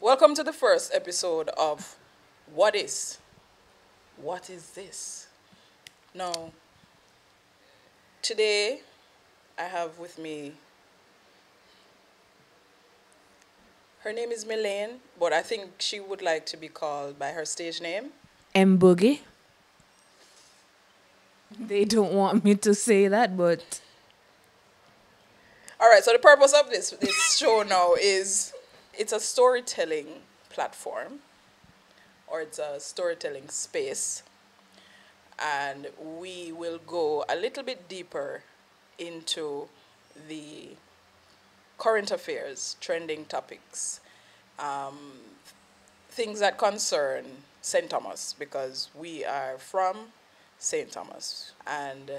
Welcome to the first episode of Wha Dis. What is this? Now, today I have with me, her name is Melaine, but I think she would like to be called by her stage name. M-Boogie. They don't want me to say that, but All right, so the purpose of this show now is it's a storytelling platform, or it's a storytelling space, and we will go a little bit deeper into the current affairs, trending topics, um, things that concern St. Thomas, because we are from St. Thomas. And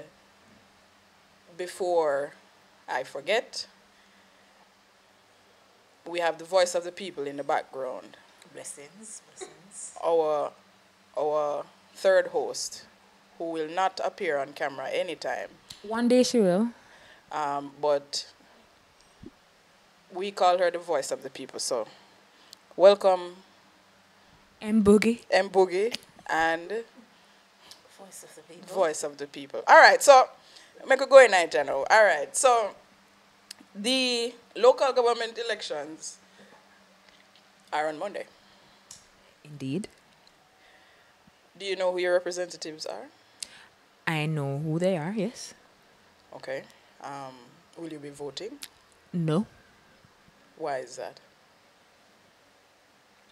before I forget, we have the voice of the people in the background. Blessings. Our third host, who will not appear on camera anytime, one day she will. but we call her the voice of the people. So, welcome, M-Boogie. M-Boogie and Voice of the people. voice of the people. All right, so make a go in night now. All right, so the local government elections are on Monday. Indeed. Do you know who your representatives are? I know who they are, yes. Okay. Will you be voting? No. Why is that?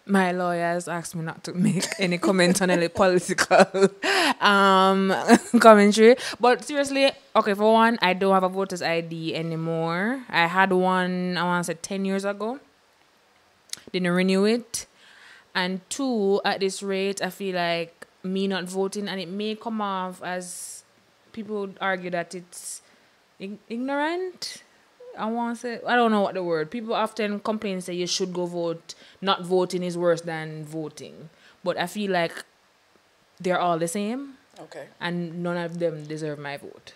My lawyers asked me not to make any comment on any political commentary. But seriously, okay, for one, I don't have a voter's ID anymore. I had one, I want to say 10 years ago. Didn't renew it. And two, at this rate, I feel like me not voting, and it may come off as people would argue that it's ignorant. I want to say, I don't know what the word. People often complain and say you should go vote. Not voting is worse than voting. But I feel like they're all the same, Okay. and none of them deserve my vote.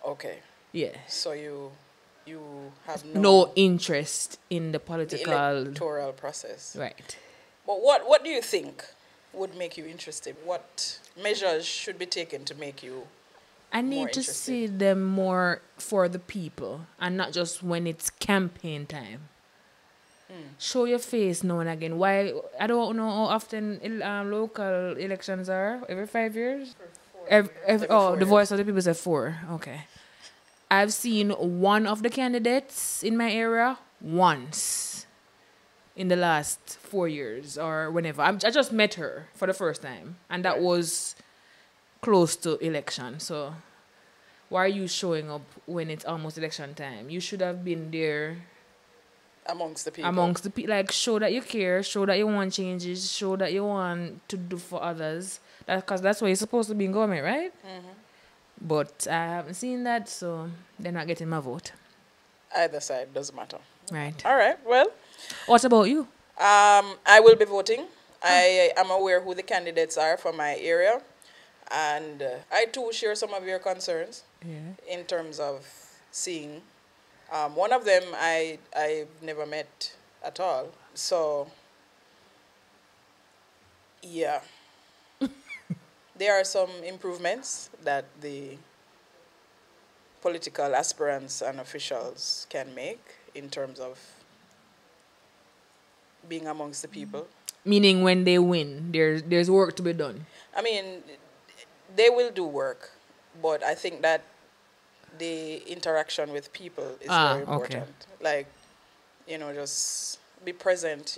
Okay. Yeah. So you have No interest in the the political. electoral process. Right. But what do you think would make you interested? What measures should be taken to make you I more need to interested? see them more for the people and not just when it's campaign time. Show your face now and again. Why? I don't know how often local elections are. Every 5 years? Every Oh, 4 the years. voice of the people said 4. Okay. I've seen one of the candidates in my area once in the last 4 years or whenever. I just met her for the first time, and that Right. was close to election. So why are you showing up when it's almost election time? You should have been there amongst the people? amongst the people. Like, show that you care, show that you want changes, show that you want to do for others. Because that's what you're supposed to be in government, right? But I haven't seen that, so they're not getting my vote. Either side doesn't matter. Right. All right. Well, What about you? I will be voting. I am aware who the candidates are for my area, and I too share some of your concerns Yeah. in terms of seeing. One of them I've never met at all. So, yeah. There are some improvements that the political aspirants and officials can make in terms of being amongst the people. Meaning when they win, there's work to be done. I mean, they will do work, but I think that the interaction with people is very okay. important. Like, just be present,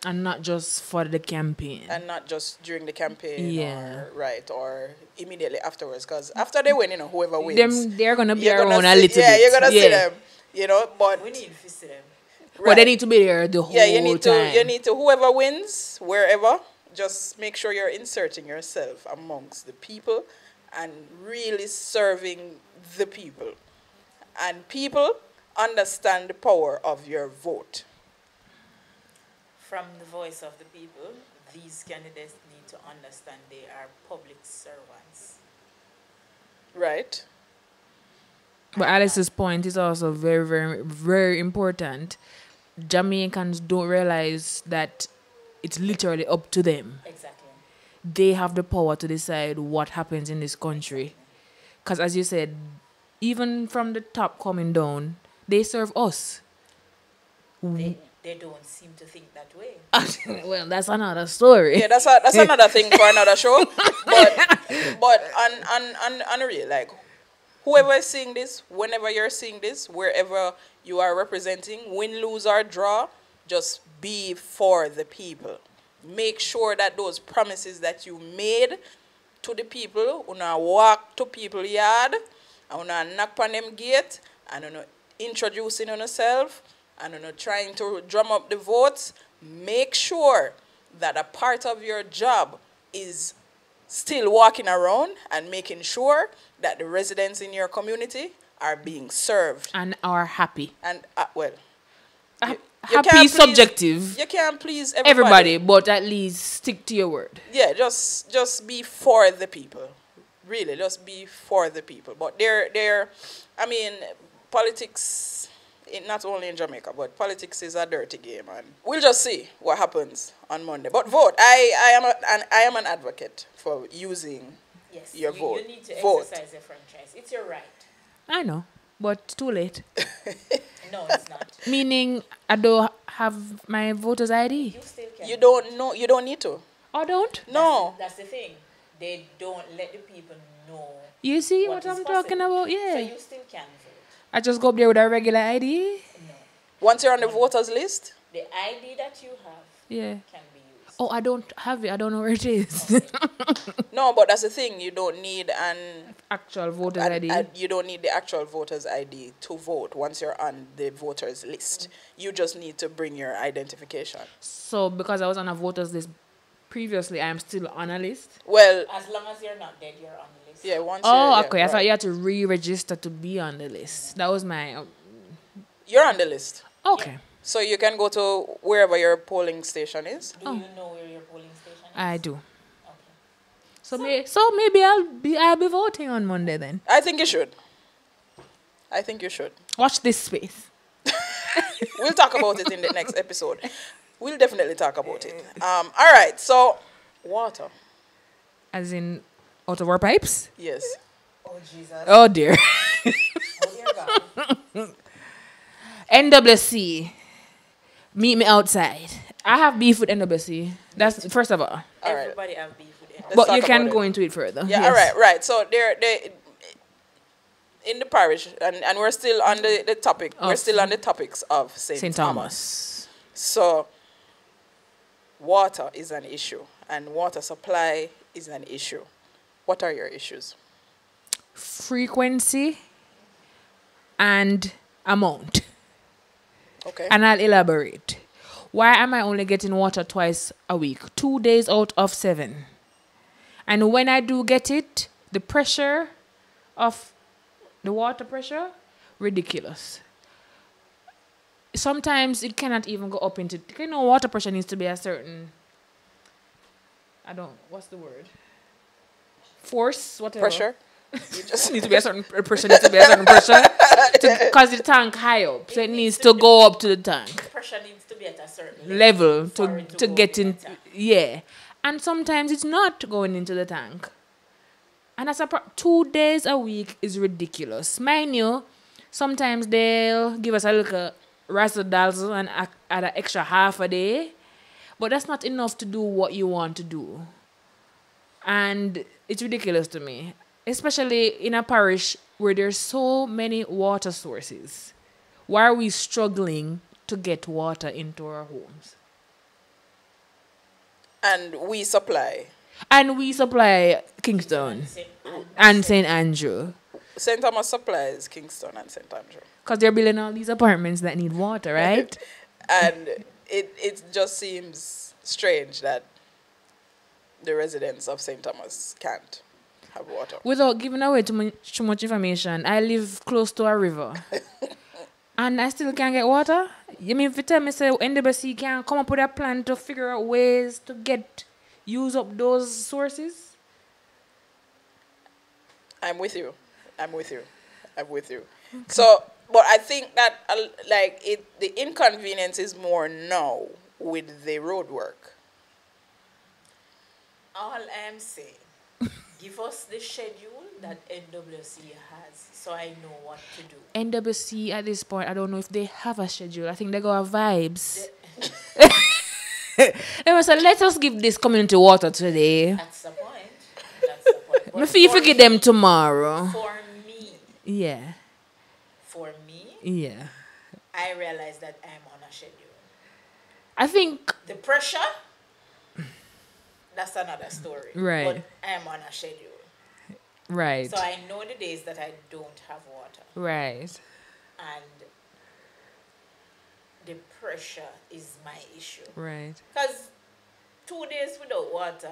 And not just for the campaign. and not just during the campaign Yeah. or immediately afterwards. Because after they win, whoever wins, They're going to be you're gonna around a see- little yeah, bit. you're gonna see them, but We need to see them. But they need to be there the whole yeah, you need time. to whoever wins wherever, just make sure you're inserting yourself amongst the people and really serving the people. And people understand the power of your vote. From the voice of the people, these candidates need to understand they are public servants. Right? But Alice's point is also very, very, very important. Jamaicans don't realize that it's literally up to them. Exactly. They have the power to decide what happens in this country. Because as you said, even from the top coming down, they serve us. They don't seem to think that way. Well, that's another story. Yeah, that's another thing for another show. But on real, like, whoever is seeing this, whenever you're seeing this, wherever you are representing, win, lose, or draw, just be for the people. Make sure that those promises that you made to the people, una walk to people yard, and una knock on them gate, and una introducing on yourself, and una trying to drum up the votes. Make sure that a part of your job is still walking around and making sure that the residents in your community are being served. And are happy. And, well, you Happy can't is subjective. Please, you can't please everybody, but at least stick to your word. Yeah, just be for the people. Really, just be for the people. But I mean, politics, not only in Jamaica, but politics is a dirty game, and we'll just see what happens on Monday. But vote. I am an advocate for using your vote. You need to vote. exercise your franchise. It's your right. I know, but too late. No, it's not. Meaning, I don't have my voter's ID. You still can. You don't know. You don't need to. I don't? No. That's the thing. They don't let the people know. You see what is I'm talking possible. about? Yeah. So you still can vote. I just go up there with a regular ID? No. Once you're on the voters list, The ID that you have Yeah. can be used. Oh, I don't have it. I don't know where it is. no, but that's the thing. You don't need an Actual voter's ID. you don't need the actual voter's ID to vote once you're on the voters list. You just need to bring your identification. So, because I was on a voter's list previously, I am still on a list? Well, As long as you're not dead, you're on the list. yeah, once Oh, you're, okay. yeah, I thought right. you had to re-register to be on the list. That was my... You're on the list. Okay. So you can go to wherever your polling station is. Do you know where your polling station is? I do. Okay. So maybe I'll be voting on Monday then. I think you should. I think you should. Watch this space. We'll talk about it in the next episode. We'll definitely talk about it. All right. So, water. As in out of our pipes? Yes. Oh, Jesus. Oh dear. Oh, dear God. NWC. Meet me outside. I have beef with NWC. That's first of all. All right. Everybody have beef with it. Let's But talk you can about go it. into it further. Yeah. Yes. All right. Right. So they in the parish, and we're still on the topic. We're still on the topics of St. Thomas. So water is an issue, and water supply is an issue. What are your issues? Frequency and amount. Okay. And I'll elaborate. Why am I only getting water twice a week? 2 days out of 7. And when I do get it, the pressure of the water pressure, ridiculous. Sometimes it cannot even go up into, water pressure needs to be a certain, what's the word? Force, whatever. Pressure. You just Needs to be a certain pressure, because the tank high up, so it needs to go up to the tank Pressure needs to be at a certain level for it to go get in. the tank. Yeah, and sometimes it's not going into the tank, and that's 2 days a week is ridiculous. Mind you, sometimes they'll give us a little razzle dazzle and add an extra half a day, but that's not enough to do what you want to do, and it's ridiculous to me. Especially in a parish where there's so many water sources. Why are we struggling to get water into our homes? and we supply. And we supply Kingston and St. Andrew. St. Thomas supplies Kingston and St. Andrew. Because they're building all these apartments that need water, right? And it just seems strange that the residents of St. Thomas can't have water. Without giving away too much information, I live close to a river. And I still can't get water? You mean if you tell me, say, NWC can come up with a plan to figure out ways to use up those sources? I'm with you. Okay. So But I think that like the inconvenience is more now with the road work. All I'm saying, give us the schedule that NWC has so I know what to do. NWC at this point, I don't know if they have a schedule. I think they got vibes. They must say, let us give this community water today. That's the point. That's the point. But if you get them tomorrow. For me. Yeah. For me. Yeah. I realize that I'm on a schedule. I think. The pressure, that's another story. Right. But I'm on a schedule. Right. So I know the days that I don't have water. Right. And the pressure is my issue. Right. Because 2 days without water,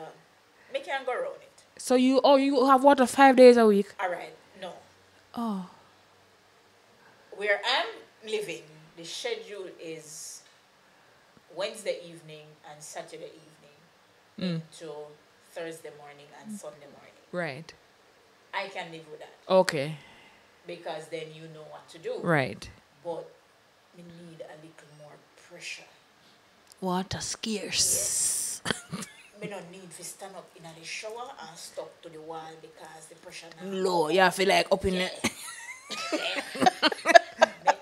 me can't go around it. So you have water 5 days a week? All right, no. Oh. Where I'm living, the schedule is Wednesday evening and Saturday evening into Thursday morning and Sunday morning. Right. I can live with that. Okay. Because then you know what to do. Right. But we need a little more pressure. Water scarce. Yes. Me don't need to stand up in the shower and stuck to the wall because the pressure now Low, you feel like up in it. I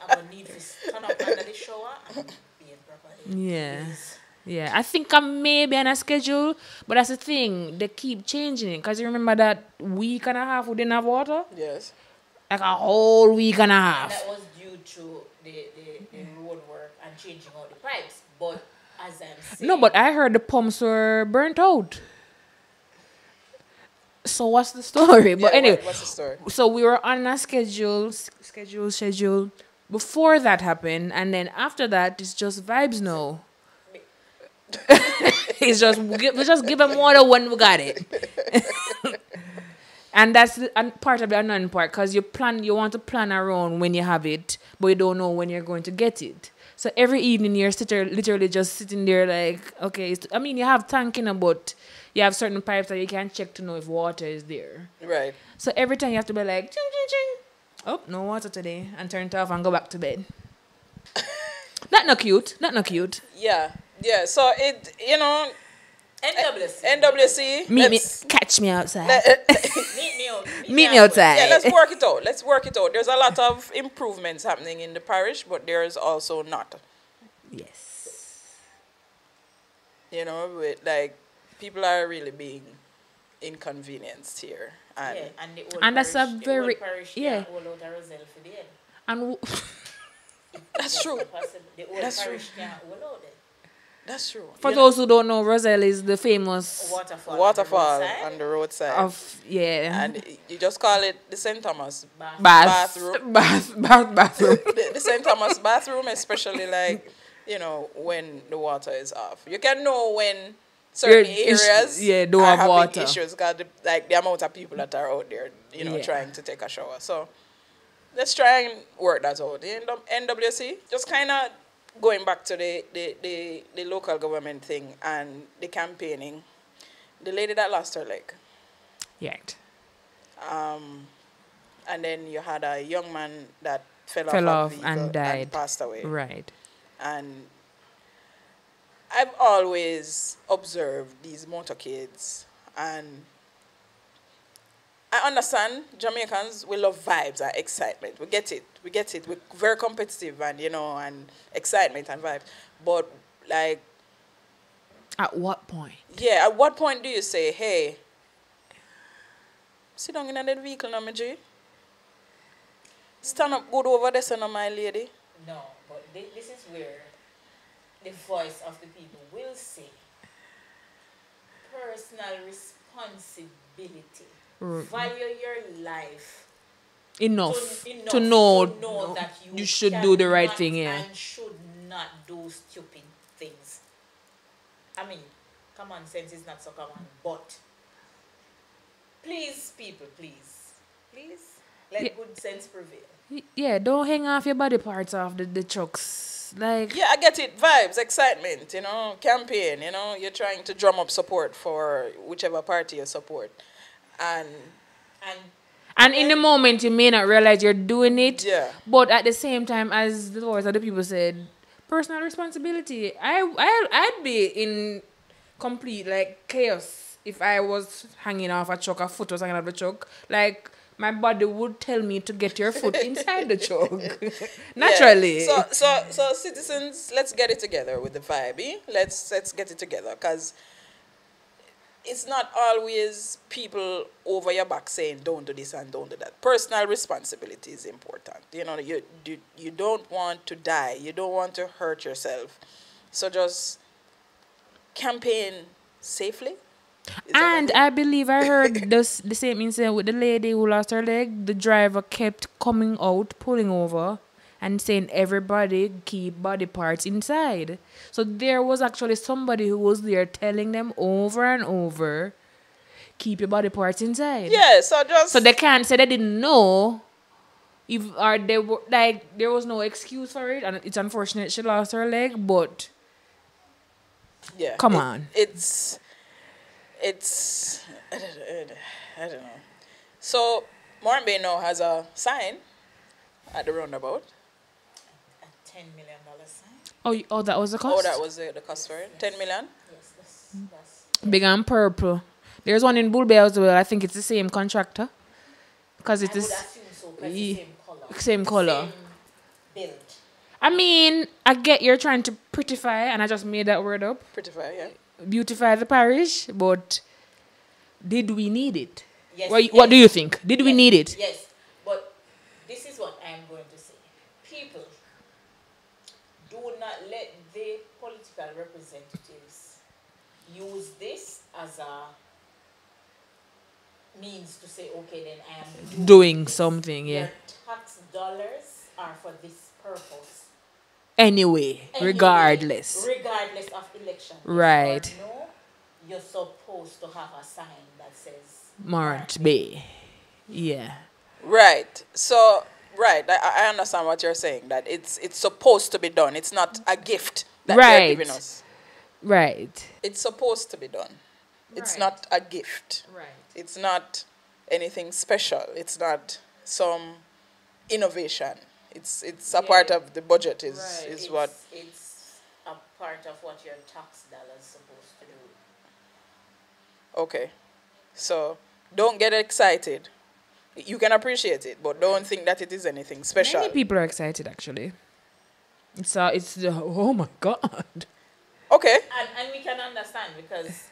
don't need to stand up under the shower and bathe properly. Yeah. Please. Yeah, I think I'm maybe on a schedule, but that's the thing. They keep changing it. Because you remember that week and a half we didn't have water? Yes. Like a whole week and a And half. that was due to the road work and changing out the pipes. But as I'm saying... No, but I heard the pumps were burnt out. So what's the story? But anyway, what's the story? so we were on a schedule before that happened. And then after that, it's just vibes now. It's just we just give them water when we got it. And that's part of the annoying part, because you want to plan around when you have it, but you don't know when you're going to get it. So every evening you're literally just sitting there like, okay, you have tanking, but you have certain pipes that you can check to know if water is there. Right. So every time you have to be like, ching, ching, ching. Oh, no water today, and turn it off and go back to bed. Not no cute. Yeah. Yeah. So NWC. NWC. Catch me outside. Meet me outside. outside. Yeah, let's work it out. There's a lot of improvements happening in the parish, but there's also not. Yes. Like people are really being inconvenienced here, and and that's a very can't hold out a Roselle for the end. And that's true. The old parish can't hold out it. That's true. for those who don't know, Roselle is the famous Waterfall on the roadside. and you just call it the St. Thomas bathroom. the St. Thomas bathroom, especially like when the water is off. You can know when certain areas don't are have having water issues, because the amount of people that are out there trying to take a shower. So let's try and work that out. The NWC just kind of going back to the local government thing and the campaigning. The lady that lost her leg. Yet. And then you had a young man that fell off off a vehicle and died. and passed away. Right. And I've always observed these motorcades, and I understand Jamaicans, we love vibes and excitement. We get it. We're very competitive and and excitement and vibes. But like, At what point? yeah, at what point do you say, hey, sit down in that vehicle now, my G? Stand up good over there, son of my lady. No, but this is where the voice of the people will say personal responsibility. Value your life Enough to know that you should do the right thing, and should not do stupid things. I mean, common sense is not so common, but please, people, please, let good sense prevail. Yeah, don't hang off your body parts off the trucks. Like, yeah, I get it. Vibes, excitement, campaign, you're trying to drum up support for whichever party you support. And in the moment, you may not realize you're doing it. Yeah. But at the same time, as the voice of the people said, personal responsibility. I'd be in complete like chaos if I was hanging off a truck, a foot was hanging off the truck. Like my body would tell me to get your foot inside the truck. Naturally. Yeah. So citizens, let's get it together with the vibe. Eh? Let's get it together, because it's not always people over your back saying don't do this and don't do that. Personal responsibility is important. You know, you don't want to die. You don't want to hurt yourself. So just campaign safely. And I believe I heard the same incident with the lady who lost her leg. The driver kept coming out, pulling over, and saying everybody keep body parts inside. So there was actually somebody who was there telling them over and over, keep your body parts inside. Yeah, so they can't say they didn't know. They were like, there was no excuse for it, and it's unfortunate she lost her leg, but yeah, come on. It's I don't know. So Morant Bay now has a sign at the roundabout. $10 million sign. Oh, that was the cost? Oh, that was the cost for it? 10 million? Yes, that's big and purple. There's one in Bull Bay as well. I think it's the same contractor. Because it is. I would assume so, because it's same color. Same build. I mean, I get you're trying to prettify, and I just made that word up. Prettify, yeah. Beautify the parish, but did we need it? Yes, What do you think? Did we need it? Yes, but this is what I'm going to say. People, do not let the political representatives use this as a means to say, okay, then I am doing something, yeah. Your tax dollars are for this purpose. Anyway, regardless of election. Right. Yes or no, you're supposed to have a sign that says Morant Bay. Yeah. Right. So, right. I understand what you're saying. That it's supposed to be done. It's not a gift that they're giving us. Right. It's supposed to be done. It's not a gift. Right. It's not anything special. It's not some innovation. It's a part of the budget is what. It's a part of what your tax dollars supposed to do. Okay. So don't get excited. You can appreciate it, but don't think that it is anything special. Many people are excited actually. It's the oh my God. Okay. And we can understand, because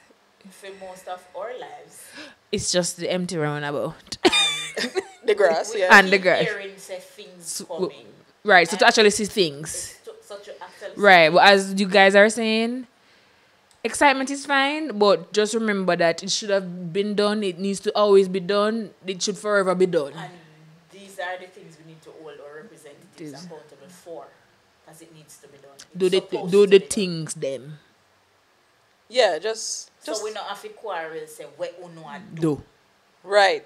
for most of our lives, it's just the empty roundabout. The grass, yeah. And the grass. Hearing say things coming. Right, so to actually see things. Right, well, as you guys are saying, excitement is fine, but just remember that it should have been done. It needs to always be done. It should forever be done. And these are the things we need to hold our representatives accountable for, as it needs to be done. Do the things them. Yeah, just so we not have to quarrel say what we do. Right.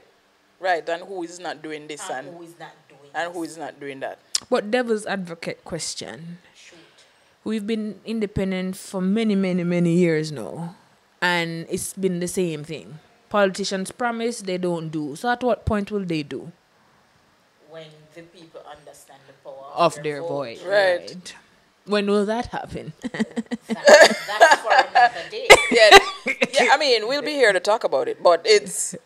And who is not doing this and who is not doing and who is not doing that. But devil's advocate question. Shoot. We've been independent for many, many, many years now. And it's been the same thing. Politicians promise, they don't do. So at what point will they do? When the people understand the power of their voice. Right. When will that happen? That's for another day. Yeah, I mean, we'll be here to talk about it, but it's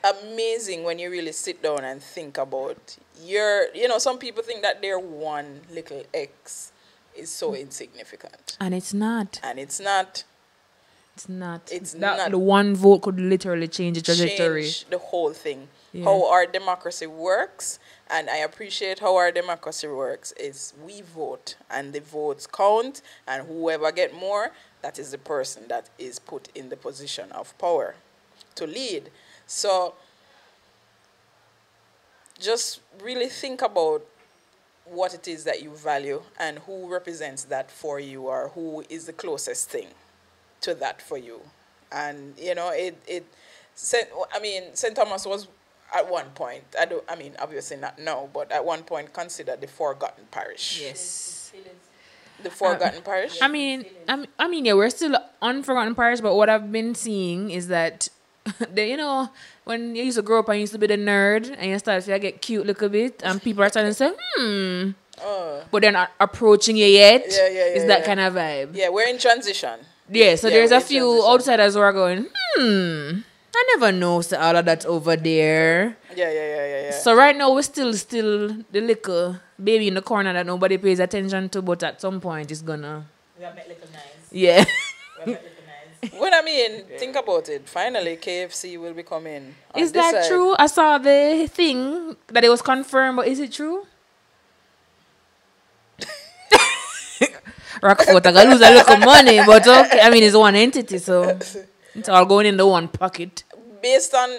amazing when you really sit down and think about some people think that their one little X is so insignificant. And it's not. It's not. The one vote could literally change the trajectory. Change the whole thing. Yeah. How our democracy works, and I appreciate how our democracy works, is we vote and the votes count, and whoever get more, that is the person that is put in the position of power to lead. So just really think about what it is that you value and who represents that for you, or who is the closest thing to that for you. And St. Thomas was at one point, obviously not now, but at one point considered the forgotten parish. Yes. The forgotten parish? Yeah, we're still unforgotten parish, but what I've been seeing is that Then, you know, when you used to grow up and you used to be the nerd and you start to get cute a little bit and people are starting to say, but they're not approaching you yet. It's that kind of vibe. Yeah, we're in transition. Yeah, so there's we're a in few transition. outsiders who are going, I never know so all of that's over there. Yeah. So right now we're still the little baby in the corner that nobody pays attention to, but at some point it's gonna... We are met little nice. Yeah. We are met little nice. Well, I mean, think about it. Finally, KFC will be coming. Is that true? I saw the thing that it was confirmed, but is it true? Rockford, I gotta lose a little money, but okay. I mean, it's one entity, so it's all going in the one pocket. Based on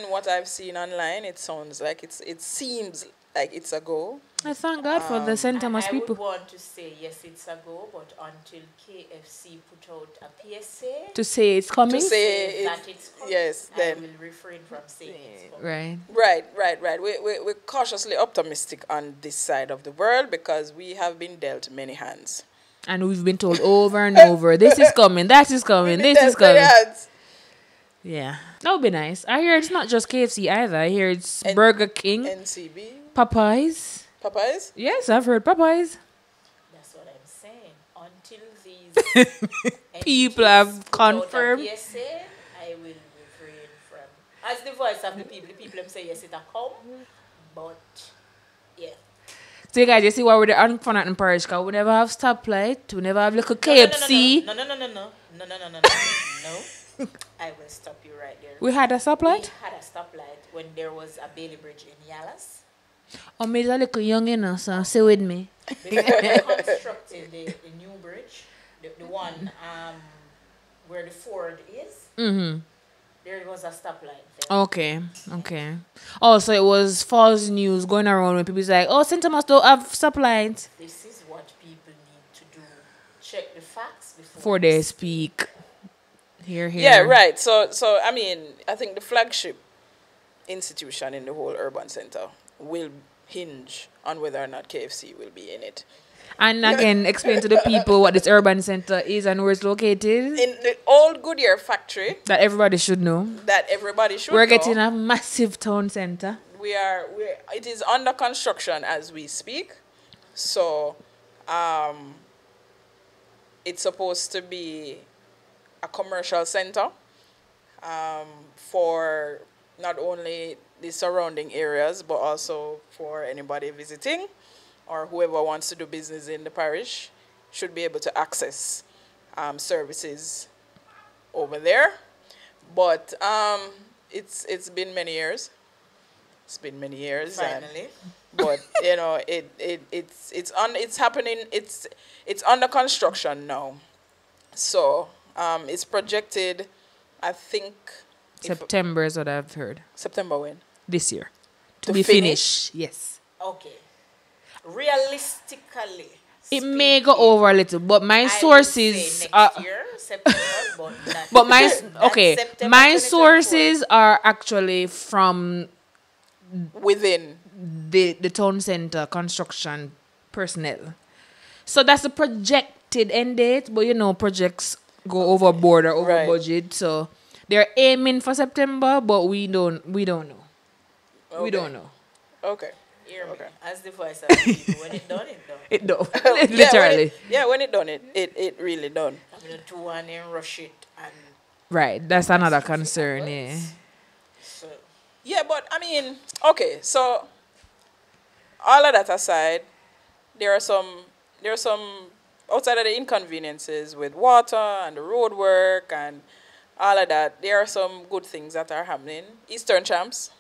what I've seen online, it sounds like it seems like it's a go. I thank God for the St. Thomas I people. would want to say yes, it's a go, but until KFC put out a PSA To say it's coming? To say that it's coming, yes, then I will refrain from saying it's coming. Right. Right. We're cautiously optimistic on this side of the world because we have been dealt many hands. And we've been told over and over, this is coming, that is coming, this is coming. Yeah. That would be nice. I hear it's not just KFC either. I hear it's Burger King, NCB, Popeyes. Yes, I've heard Popeyes. That's what I'm saying. Until these People have entities put confirmed. out a PSA, I will refrain from. As the voice of the people them say yes, it'll come. But yeah. So you guys, you see why we're the unfun in Parish? Because we never have stoplight, we never have little KFC. No. I will stop you right there. We had a stoplight? We had a stoplight when there was a Bailey Bridge in Yalas. Oh, me is a little young, you know, so stay with me. Before they constructed the new bridge, the one where the Ford is, there was a stoplight there. Okay. Oh, so it was false news going around when people's like, oh, St. Thomas don't have stoplight. This is what people need to do. Check the facts before they speak. Here. Yeah, right. So I mean, I think the flagship institution in the whole urban center will hinge on whether or not KFC will be in it. And again, explain to the people what this urban center is and where it's located. In the old Goodyear factory. That everybody should know. We're getting a massive town center. It is under construction as we speak. So, it's supposed to be a commercial center for not only the surrounding areas, but also for anybody visiting or whoever wants to do business in the parish should be able to access services over there. But it's been many years. It's been many years. Finally. But you know, it's happening. It's under construction now. So it's projected, I think. September is what I've heard. September when? This year. To be finish? Yes. Okay. Realistically. It may go over a little, but my sources are next year, September, but not but my September my sources are actually from within the town center construction personnel. So that's the projected end date, but you know projects go overboard or over budget, so they're aiming for September, but we don't know. Okay. We don't know. Okay. Okay. As the voice of the people, when it done, it done. It done. Literally. When it done, it really done. I'm going to one and rush it. And right. That's another concern, yeah. So. Yeah, but I mean, okay, so all of that aside, there are some outside of the inconveniences with water and the road work and all of that, there are some good things that are happening. Eastern Champs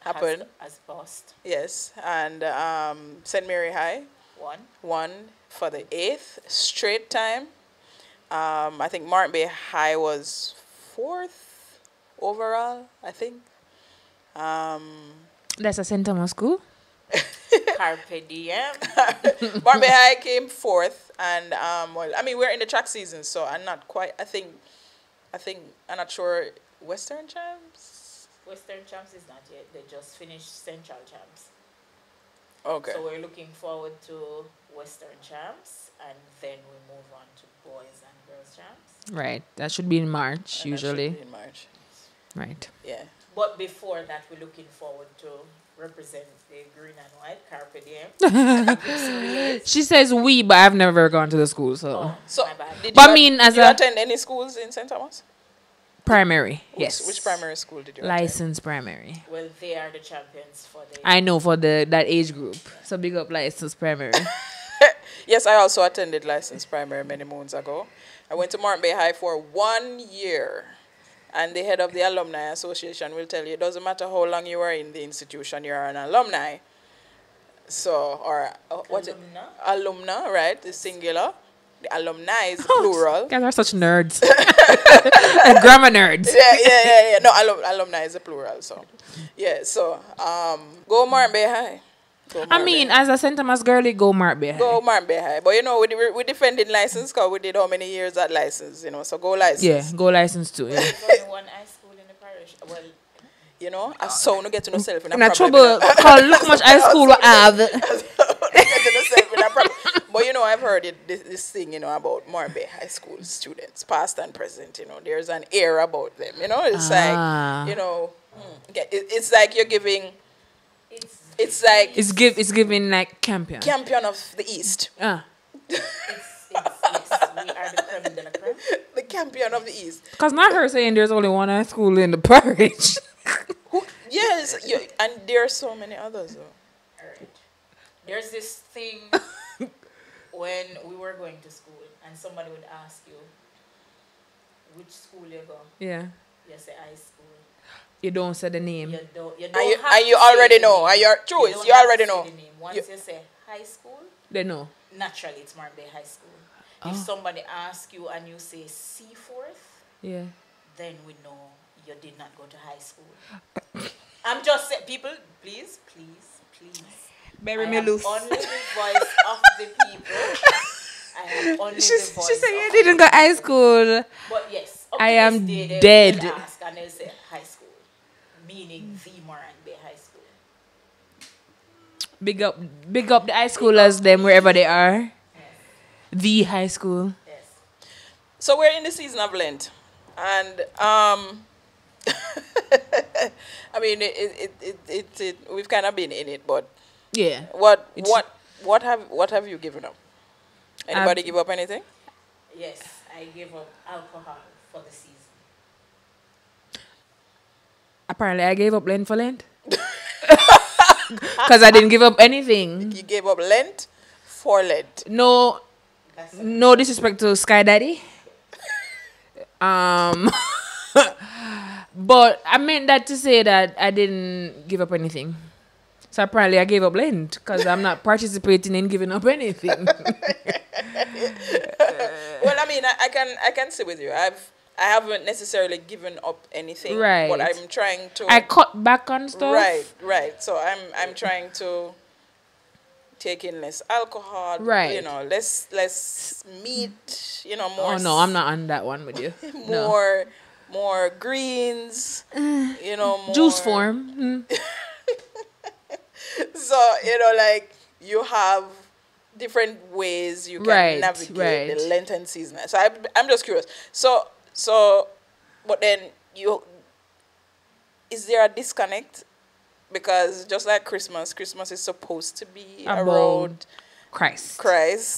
happened. As passed. Yes, and St. Mary High won for the 8th straight time. I think Morant Bay High was 4th overall, I think. That's a St. Thomas school? Carpe diem. Morant Bay High came 4th, and well, I mean, we're in the track season, so I'm not quite, I'm not sure. Western Champs is not yet. They just finished Central Champs. Okay. So we're looking forward to Western Champs, and then we move on to Boys and Girls Champs. Right. That should be in March, usually. That should be in March. Right. Yeah. But before that, we're looking forward to represent the green and white carpet diem. She says we, but I've never gone to the school, so. Oh, So, my bad. did But you, I mean, as did you a- attend any schools in St. Thomas? Primary, yes. Which primary school did you attend? Licensed primary. Well, they are the champions for the. I know for that age group. So big up licensed primary. Yes, I also attended licensed primary many moons ago. I went to Morant Bay High for 1 year. And the head of the Alumni Association will tell you it doesn't matter how long you are in the institution, you are an alumni. So, or what's it? Alumna, right? The singular. The alumni is plural. Guys are such nerds. Grammar nerds. Yeah. No, alumni is a plural. So, yeah. So, go Morant Bay High. I mean, as a St. Thomas girlie, go Morant Bay High. Go Morant Bay High. But you know, we defending license because we did how many years at license, you know, so go license. Yeah, go license too. Yeah. There's only one high school in the parish. Well, you know, as so no get to know self in In a trouble, call look how much high school we have. But you know, I've heard this thing, you know, about Morant Bay High School students, past and present, you know, there's an air about them, you know, it's like, you know, it's like you're giving, it's like... It's giving like champion. Champion of the East. yes, we are the creme de la creme. The champion of the East. Because not her saying there's only one high school in the parish. Yes, and there are so many others, though. All right. There's this thing when we were going to school and somebody would ask you which school you go. Yeah. You say high school. You don't say the name. You don't And you already know. And your choice, you already know. Once you say high school, They know. naturally it's Morant Bay High School. If somebody asks you and you say Seaforth, Yeah. then we know you did not go to high school. I'm just saying, people, please. Bury I me am loose. only the voice of the people. I am only She the voice said you of didn't go high school. But yes, I am they dead. will ask and they'll say high school, meaning the Morant Bay High School. Big up the high schoolers, them wherever they are. Yes. The high school. Yes. So we're in the season of Lent. And, I mean, we've kind of been in it, but Yeah. what have you given up? Anybody give up anything? Yes, I gave up alcohol for the season. Apparently, I gave up Lent for Lent. Because I didn't give up anything. You gave up Lent for Lent. No disrespect to Sky Daddy. But I meant that to say that I didn't give up anything. So apparently I gave up Lent because I'm not participating in giving up anything. Well, I mean, I can say with you. I haven't necessarily given up anything. Right. But I'm trying to. I cut back on stuff. Right. So I'm trying to take in less alcohol. Right. You know, less meat. You know, more. Oh no, I'm not on that one with you. No. More greens. You know, more Juice form. So, you know, like, you have different ways you can navigate the Lenten season. So I'm just curious. So, but then is there a disconnect? Because just like Christmas is supposed to be around Christ.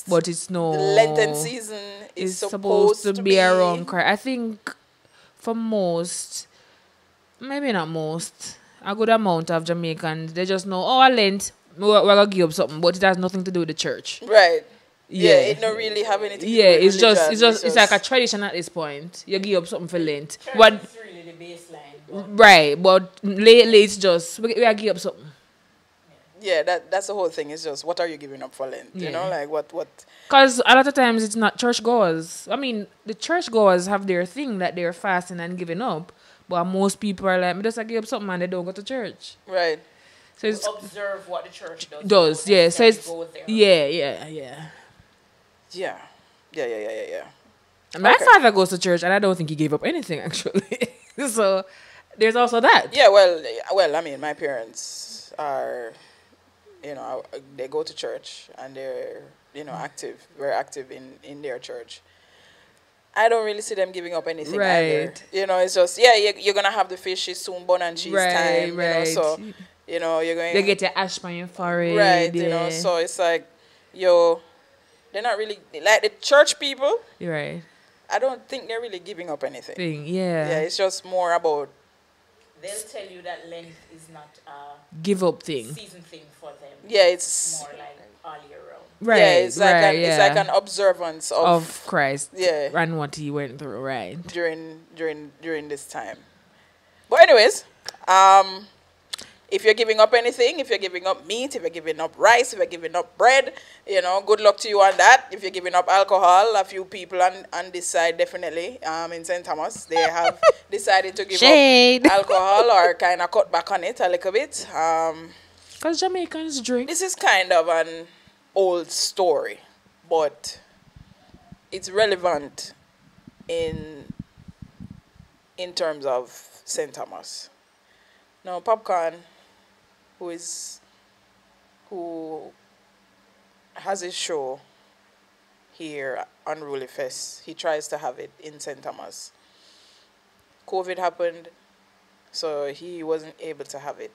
But it's no. The Lenten season is supposed to be around Christ. I think for most, maybe not most, a good amount of Jamaicans, they just know, Lent, we're going to give up something, but it has nothing to do with the church. Right. Yeah, it don't really have anything to do yeah, with it's like a tradition at this point. You give up something for Lent. Church What? is really the baseline. Right, but lately it's just, we give up something. Yeah, that's the whole thing. It's just, what are you giving up for Lent? Yeah. You know, like what? Because a lot of times it's not churchgoers. I mean, the churchgoers have their thing that they're fasting and giving up. But most people are like, just give up something and they don't go to church. Right. So it's Observe what the church does. Yeah. So it's go there. yeah. Yeah. My father goes to church and I don't think he gave up anything actually. So there's also that. Yeah, well, I mean, my parents are, you know, they go to church and they're, you know, very active in their church. I don't really see them giving up anything either. Right. You know, it's just, yeah, you're going to have the fish is soon bun and cheese Right, time, you know, so, you know, you're going... They get your ash on your forehead. Right, yeah. you know, so it's like, yo, they're not really, like the church people, Right. I don't think they're really giving up anything. Yeah. Yeah, it's just more about... They'll tell you that Lent is not a Give up thing. season thing for them. Yeah, it's... More like all year round. Right. Yeah, it's like, right, it's like an observance of Christ. Yeah. And what he went through, right. During this time. But anyways, if you're giving up anything, if you're giving up meat, if you're giving up rice, if you're giving up bread, you know, good luck to you on that. If you're giving up alcohol, a few people on this side definitely, in St. Thomas, they have decided to give up alcohol or kind of cut back on it a little bit. Because Jamaicans drink. This is kind of an old story, but it's relevant in terms of St. Thomas. Now, Popcorn, who has his show here, Unruly Fest, he tries to have it in St. Thomas. COVID happened, so he wasn't able to have it.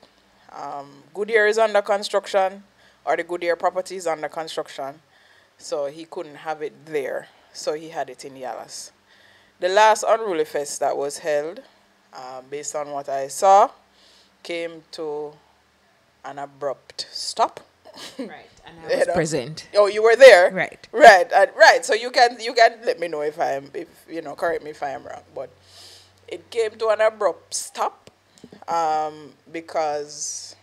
Goodyear is under construction, or the Goodyear property is under construction, so he couldn't have it there, so he had it in Yalas. The last Unruly Fest that was held, based on what I saw, came to an abrupt stop. Right, and I was present. Oh, you were there? Right. Right. So you can let me know if correct me if I am wrong. But it came to an abrupt stop, because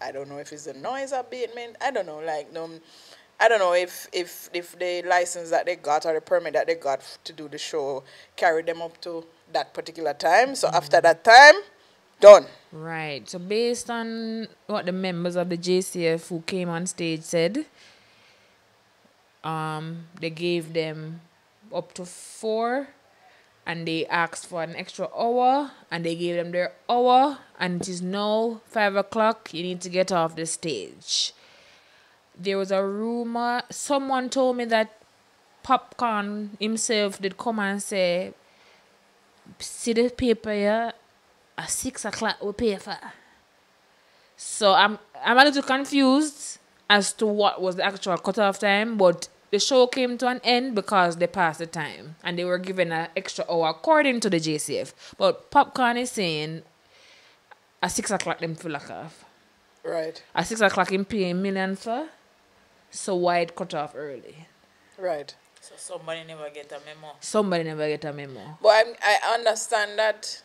I don't know if it's the noise abatement. I don't know, I don't know if the license that they got or the permit that they got to do the show carried them up to that particular time. So after that time, done. Right. So based on what the members of the JCF who came on stage said, they gave them up to 4 and they asked for an extra hour and they gave them their hour and it is now 5 o'clock. You need to get off the stage. There was a rumor, someone told me that Popcorn himself did come and say, see the paper here, at 6 o'clock we pay for. So I'm a little confused as to what was the actual cutoff time, but the show came to an end because they passed the time and they were given an extra hour according to the JCF. But Popcorn is saying at 6 o'clock them fill off. Right. At 6 o'clock him pay $1 million for, so why it cut off early? Right. So somebody never get a memo. Somebody never get a memo. But I understand that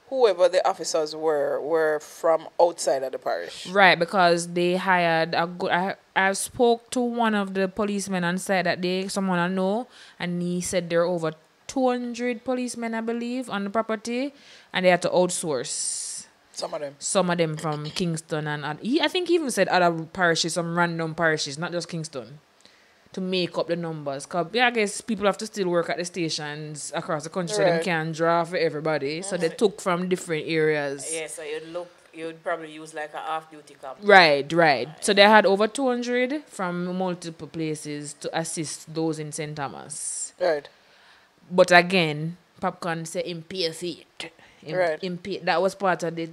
whoever the officers were from outside of the parish. Right, because they hired a good... I spoke to one of the policemen on site that day, someone I know, and he said there are over 200 policemen, I believe, on the property, and they had to outsource. Some of them from Kingston, and I think he even said other parishes, some random parishes, not just Kingston, to make up the numbers. Because I guess people have to still work at the stations across the country, so they can't draw for everybody. So they took from different areas. Yeah, so you'd probably use like a half-duty cop. Right. So they had over 200 from multiple places to assist those in St. Thomas. Right. But again, Popcorn said in pay for it. Right. That was part of the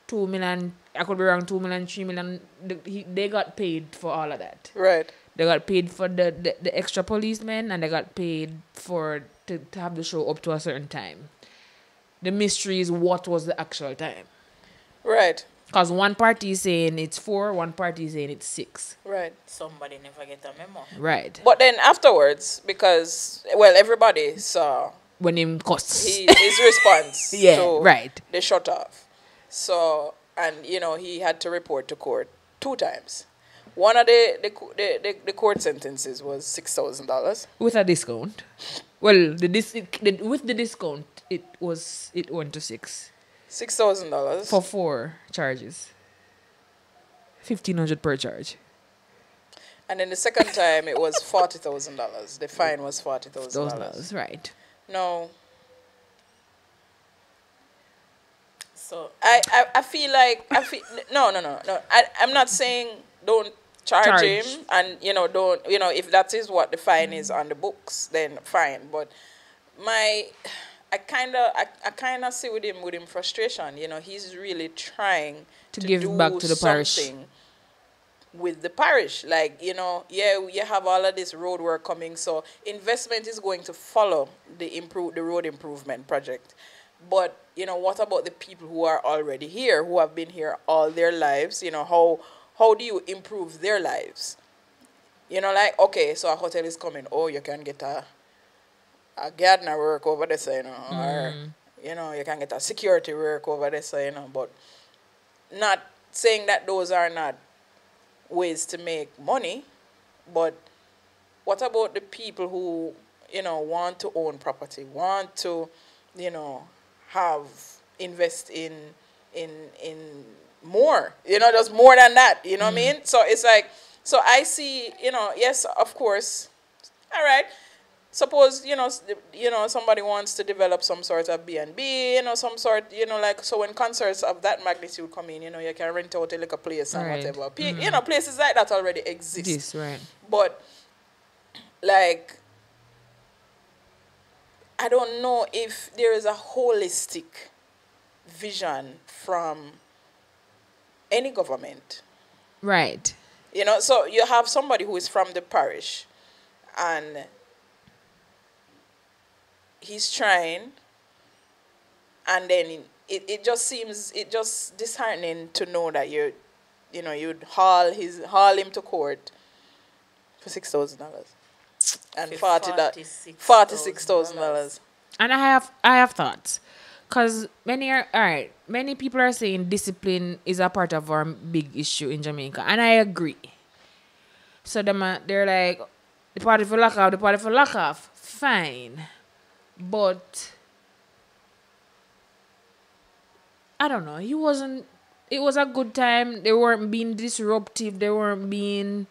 2 million, I could be wrong, 2 million, 3 million. They got paid for all of that. Right. They got paid for the extra policemen and they got paid to have the show up to a certain time. The mystery is what was the actual time. Right. Because one party is saying it's 4, one party is saying it's 6. Right. Somebody never get a memo. Right. But then afterwards, because, everybody saw when him cuss. His response to the shut off. So, and, he had to report to court 2 times. One of the court sentences was $6,000 with a discount. Well, with the discount, it went to 6. $6,000 for 4 charges. $1,500 per charge. And then the second time it was $40,000. The fine was $40,000. Right. No. So I feel like no. I'm not saying don't charge him, and don't if that is what the fine is on the books, then fine. But I kind of see with him frustration. You know, he's really trying To to give do back to the parish. something with the parish. Like, you know, yeah, you have all of this road work coming, so investment is going to follow the road improvement project. But, you know, what about the people who are already here, who have been here all their lives? You know, how do you improve their lives? You know, like, okay, so a hotel is coming. Oh, you can get a gardener work over there, so, you know, or, you know, you can get a security work over there, so, you know, but not saying that those are not ways to make money, but what about the people who, you know, want to own property, want to, you know, invest in more, you know, just more than that, you know what I mean? So it's like, so I see, you know, yes, of course, all right. Suppose, you know, somebody wants to develop some sort of B&B, you know, some sort, you know, like, so when concerts of that magnitude come in, you know, you can rent out a little place and Right. whatever. You know, places like that already exist. Yes, right. But, like, I don't know if there is a holistic vision from any government. Right. You know, so you have somebody who is from the parish and he's trying, and then it just seems disheartening to know that you'd haul him to court for $6,000 and $46,000. And I have thoughts, cause many people are saying discipline is a part of our big issue in Jamaica, and I agree. So they're like, the party for lock off, fine, but I don't know. It was a good time. They weren't being disruptive. They weren't being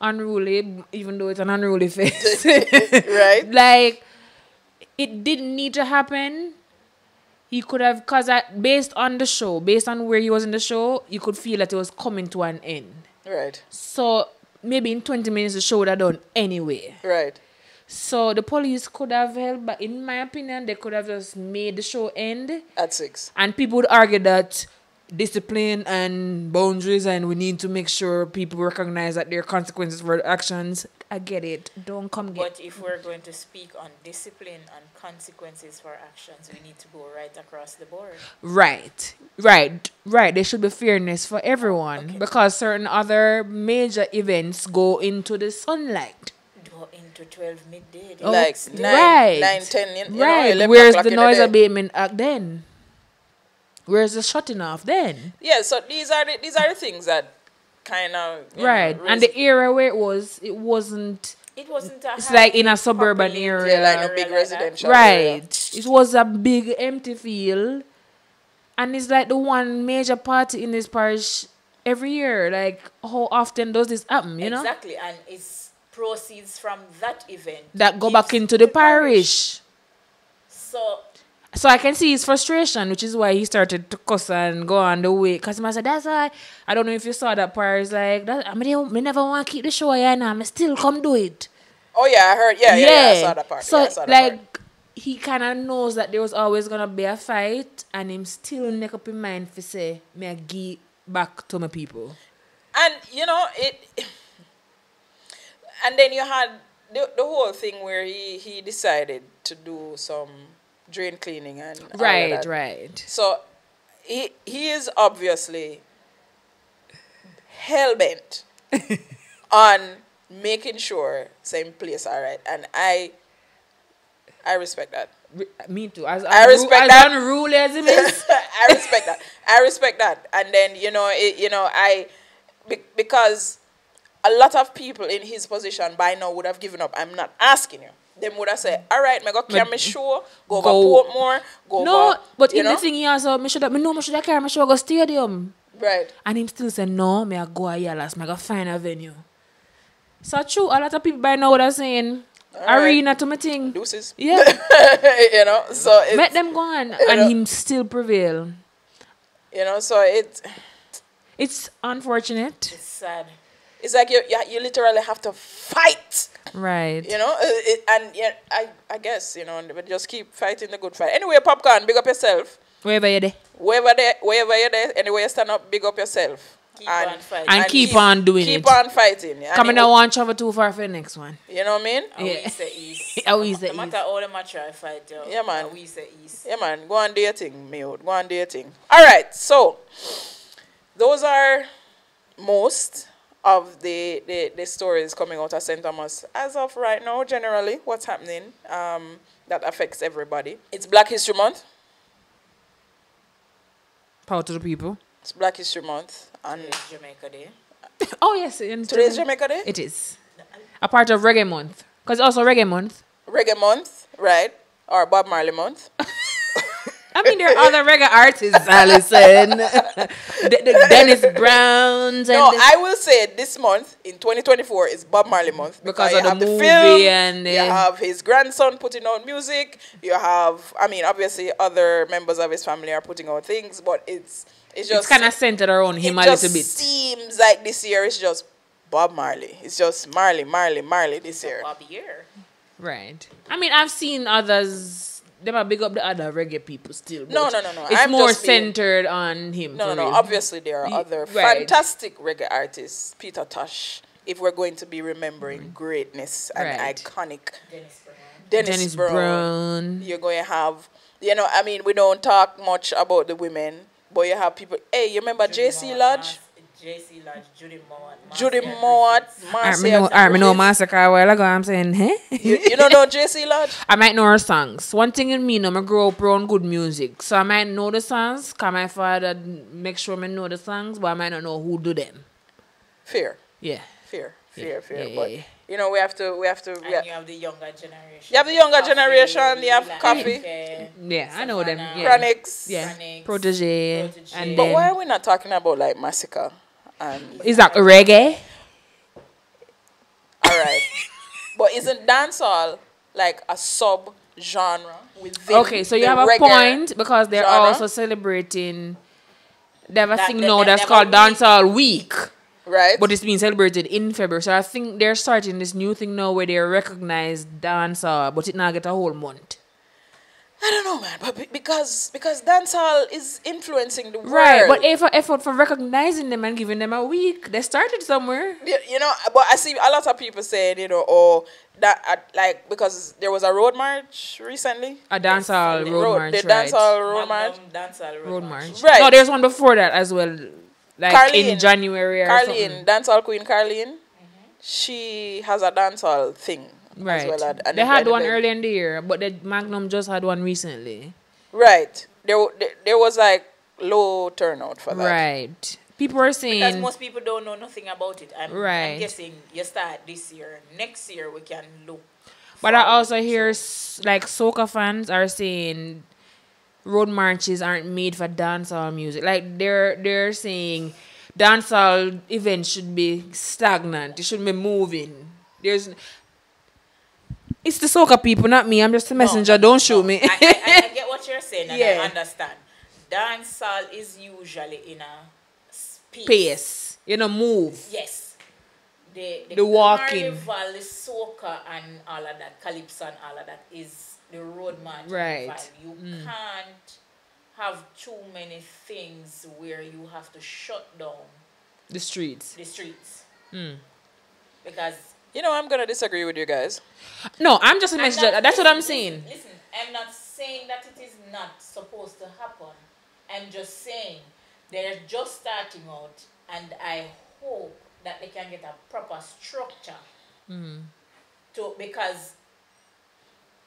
unruly, even though it's an unruly fest. Right? Like, it didn't need to happen. He could have, because based on the show, based on where he was in the show, you could feel that it was coming to an end. Right. So maybe in 20 minutes the show would have done anyway. Right. So the police could have helped, but in my opinion, they could have just made the show end at 6. And people would argue that discipline and boundaries, and we need to make sure people recognize that there are consequences for their actions. I get it. Don't come get. But if we're going to speak on discipline and consequences for actions, we need to go right across the board. Right. There should be fairness for everyone, Okay. because certain other major events go into the sunlight. Go into 12 midday. Oh, Like right. 9, 10, you know, Right. 11 Where's o'clock the in noise day. abatement act then? Where's the shutting off then? Yeah, so these are the things that kind of Right. And the area where it wasn't. It wasn't a It's like in a highly suburban populated area. like no big like that. residential area. Right. It was a big empty field. And it's like the one major party in this parish every year. Like, how often does this happen, you know? Exactly, and it's proceeds from that event That go gives back into the parish. So I can see his frustration, which is why he started to cuss and go on the way. Because I said, that's why. I don't know if you saw that part. It's like, I never want to keep the show here now. I still come do it. Oh yeah, I heard. Yeah, I saw that part. So, I saw that like, part. he kind of knows that there was always going to be a fight. And him still make up in mind for say, me I give back to my people. And, you know, and then you had the whole thing where he decided to do some drain cleaning and all of that. Right. So he is obviously hell-bent on making sure same place all right, and I respect that. Me too. I respect that. Unruly as it is. I respect that. And then because a lot of people in his position by now would have given up. I'm not asking you. Them would have said, all right, I go carry my show, go over Portmore, go no, over, but in the thing he also, me should carry my show go stadium. Right. And him still say, no, me I go a Yalas, me go find a venue. So true, a lot of people by now would have saying, arena to my thing. Deuces. Yeah. So it's, Let them go on. And him still prevail. so It's unfortunate. It's sad. It's like you literally have to fight. Right. You know, and yeah, I guess, you know, but just keep fighting the good fight. Anyway, Popcorn, big up yourself. Wherever you're there. Wherever you're there, anyway, you stand up, big up yourself. Keep on fighting. And keep on doing it. Keep on fighting. Yeah. Coming down one travel too far for the next one. You know what I mean? Yeah. We say east. We say no matter all the match I fight, Yeah, man. we say east. Yeah, man. Go on do your thing, mute. Go on do your thing. All right. So, those are most of the stories coming out of St. Thomas as of right now. Generally, what's happening that affects everybody. It's Black History Month. Power to the people. It's Black History Month. And Today's Jamaica Day. Oh, yes. today's Jamaica Day? It is. A part of Reggae Month. Because also Reggae Month. Reggae Month, right? Or Bob Marley Month. I mean, there are other reggae artists, Allison. the Dennis Browns. And No, I will say this month, in 2024, is Bob Marley Month. Because you of the have movie film, and you have his grandson putting out music. You have, I mean, obviously other members of his family are putting out things, but it's just kind of centered around him a it just little bit. seems like this year it's just Bob Marley. It's just Marley this year. Bob year. Right. I mean, I've seen others. They might big up the other reggae people still. No. It's I'm more just being- centered on him. No. for real. Obviously, there are other Right. fantastic reggae artists. Peter Tosh, if we're going to be remembering greatness and Right. iconic. Dennis Brown. Dennis Brown. Brown. You're going to have, you know, I mean, we don't talk much about the women, but you have people. Hey, you remember J.C. Lodge? J.C. Lodge, Judy Mowat, I know Massacre a while ago. I'm saying, hey? You don't know J.C. Lodge? I might know her songs. One thing in me, I grew up around good music. So I might know the songs, because my father make sure I know the songs, but I might not know who do them. Fair. Yeah. Fair. Yeah, But, yeah. you know, we have to. And you have the younger generation. You have the younger generation, you have like, Coffee. Yeah, I know them. Savannah, Yeah. Chronics. Yeah. Chronics, Protege. Protege. And But then, why are we not talking about, like, Massacre? And, is that reggae? all right. But isn't dancehall, like, a sub-genre within Okay, so you the have a reggae point, because they're genre? also celebrating. They have a thing that- now that- that's that called have a week. Dancehall Week. Right? But it's being celebrated in February. So I think they're starting this new thing now where they recognize dancehall, but it now get a whole month. I don't know, man. But because dancehall is influencing the world. Right, but effort for recognizing them and giving them a week. They started somewhere. You know, but I see a lot of people saying, you know, oh, that, like, because there was a road march recently. A dancehall road march, The right? dancehall road march. Dancehall Road march. Right. No, there's one before that as well. Like Carleen. in January or something. Carleen, dancehall queen Carleen, she has a dancehall thing. Right. As well, and they had one event. early in the year, but the Magnum just had one recently. Right. There was like low turnout for that. Right. People are saying... Because most people don't know nothing about it. I'm Right. guessing you start this year. Next year we can look. But I forward. also hear like soca fans are saying road marches aren't made for dancehall music. Like they're saying dancehall events should be stagnant. It shouldn't be moving. It's the soca people, not me. I'm just a messenger. Don't shoot me. I get what you're saying and Yeah. I understand. Dancehall is usually in a space. Pace. You know, move. Yes. The walking. carnival, the soca and all of that, calypso and all of that is the road march. Right. vibe. You can't have too many things where you have to shut down The streets. the streets. Because You know, I'm gonna disagree with you guys. No, I'm just a I'm messenger. not- That's what I'm listen, saying. Listen, I'm not saying that it is not supposed to happen. I'm just saying they're just starting out, and I hope that they can get a proper structure. Because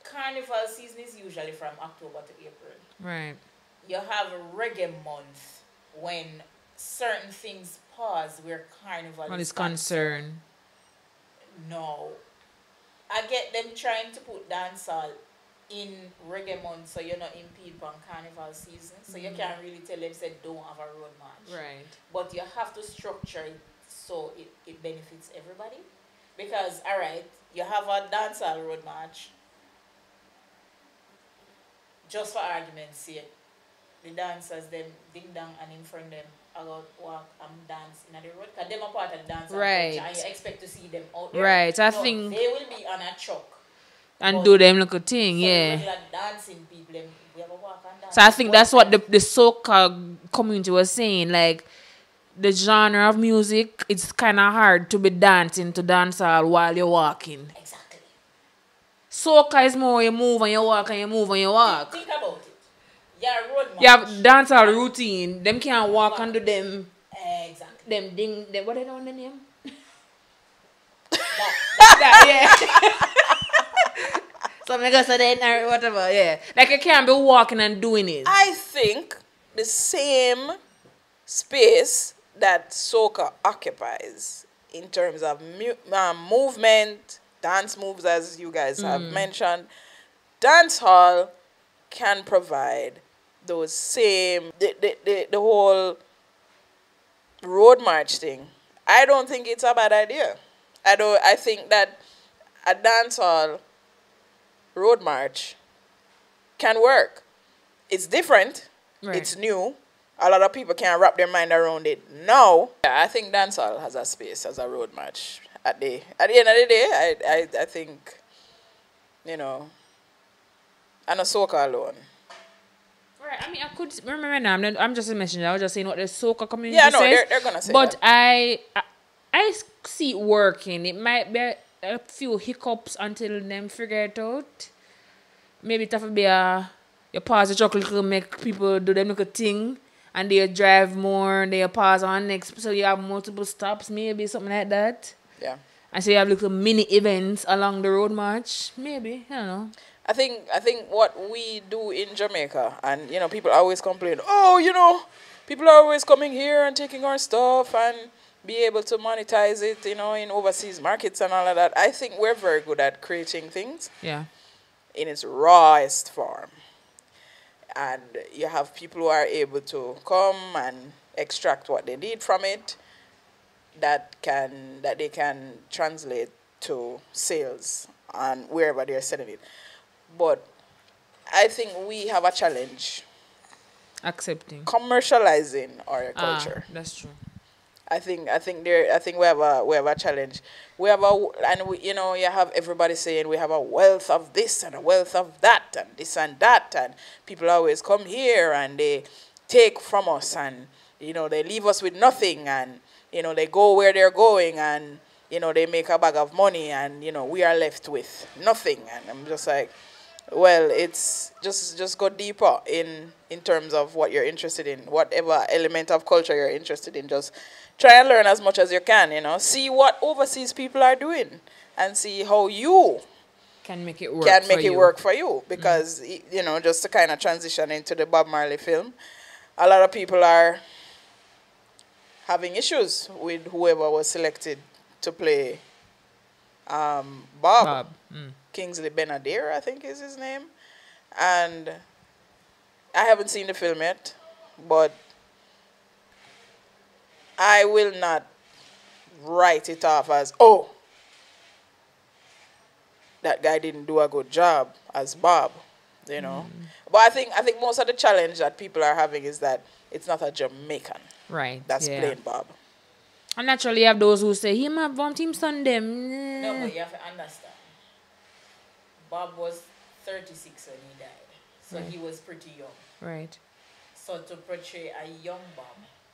carnival season is usually from October to April. Right. You have a reggae month when certain things pause where carnival Well, is it's concerned. No. I get them trying to put dancehall in reggae month so you're not impede on carnival season. So you can't really tell them say don't have a road march. Right. But you have to structure it so it benefits everybody. Because alright, you have a dancehall road march. Just for argument's sake. The dancers them ding dong and in front of them I go walk and dance in the road. Because them are part of the dance Right. culture and you expect to see them out there. Right. I No, think they will be on a truck. and But- do them little thing, So the yeah. regular dancing people, them, we have a walk and dance. So I think that's what the soca community was saying. Like the genre of music, it's kind of hard to be dancing to dancehall while you're walking. Exactly. Soca is more you move and you walk and you move and you walk. Think about it. Yeah, road march. You have dancehall routine. Them can't walk and do them. Exactly. Them ding. Them, what they know the name? That, That, yeah. So I go say then or whatever. Yeah. Like you can't be walking and doing it. I think the same space that soca occupies in terms of movement, dance moves, as you guys have mentioned, dance hall can provide those same the whole road march thing. I don't think it's a bad idea. I think that a dance hall road march can work. It's different. Right. It's new. A lot of people can't wrap their mind around it now. Yeah, I think dancehall has a space as a road march. At the end of the day, I think, you know, and a soca alone. Right. I mean, I could remember now. I'm just mentioning. I was just saying what the soca community Yeah, no, says. they're gonna say But that. I see it working. It might be a few hiccups until them figure it out. Maybe it have to be you pause the truck a little, make people do them little thing, and they drive more, and they pause on next, so you have multiple stops, maybe something like that. Yeah. And so you have little mini events along the road march, maybe, I don't know. I think what we do in Jamaica, and you know, people always complain, oh, you know, people are always coming here and taking our stuff and be able to monetize it, you know, in overseas markets and all of that. I think we're very good at creating things Yeah. in its rawest form. And you have people who are able to come and extract what they need from it that they can translate to sales and wherever they're selling it. But I think we have a challenge Accepting. commercializing our culture. That's true. I think we have a challenge. We have you know, you have everybody saying we have a wealth of this and a wealth of that and this and that, and people always come here and they take from us, and you know, they leave us with nothing, and you know, they go where they're going, and you know, they make a bag of money, and you know, we are left with nothing. And I'm just like, well, it's just go deeper in terms of what you're interested in, whatever element of culture you're interested in. Just try and learn as much as you can, you know. See what overseas people are doing and see how you Can make it work work for you. Because, you know, just to kind of transition into the Bob Marley film, a lot of people are having issues with whoever was selected to play Bob. Kingsley Benadir, I think is his name. And I haven't seen the film yet, but I will not write it off as, oh, that guy didn't do a good job as Bob, you know. But I think most of the challenge that people are having is that it's not a Jamaican Right. that's playing Bob. And naturally, you have those who say, him have one team son them. no, but you have to understand. Bob was 36 when he died. So he was pretty young. Right. So to portray a young Bob,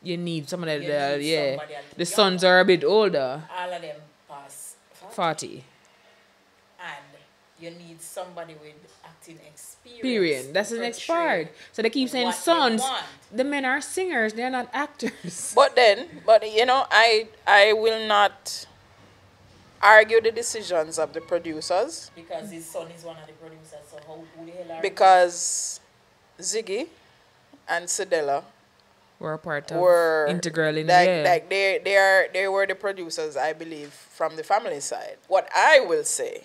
You need some of that, You need yeah. somebody else The younger. sons are a bit older. all of them pass 40. and you need somebody with acting experience. Period. That's to the next portray part. So they keep saying what they sons. want. The men are singers. They're not actors. But you know, I will not argue the decisions of the producers, Because his son is one of the producers. So who the hell are because Ziggy and Sedella We're a part of were integral in like they were the producers, I believe, from the family side. What I will say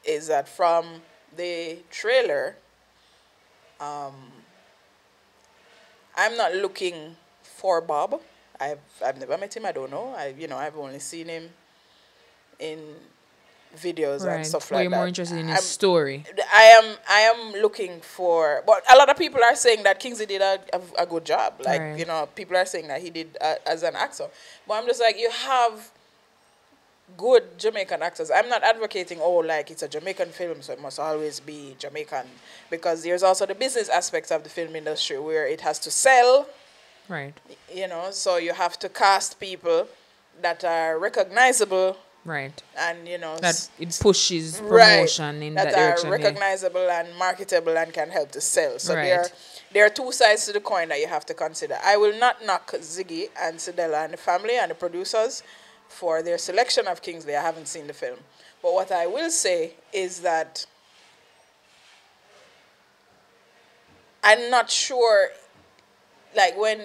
is that from the trailer, I'm not looking for Bob. I've never met him. I don't know. I've only seen him in videos and stuff Or like you're that. more interested in his story. I am looking for, but a lot of people are saying that Kingsley did a good job. Like, Right. you know, people are saying that he did as an actor. But I'm just like, you have good Jamaican actors. I'm not advocating, oh, like it's a Jamaican film, so it must always be Jamaican. Because there's also the business aspects of the film industry where it has to sell, Right. you know, so you have to cast people that are recognizable Right. and, you know, That it pushes promotion in that that direction. are recognizable and marketable and can help to sell. So Right. there are two sides to the coin that you have to consider. I will not knock Ziggy and Sidella and the family and the producers for their selection of Kingsley. I haven't seen the film. But what I will say is that I'm not sure, like when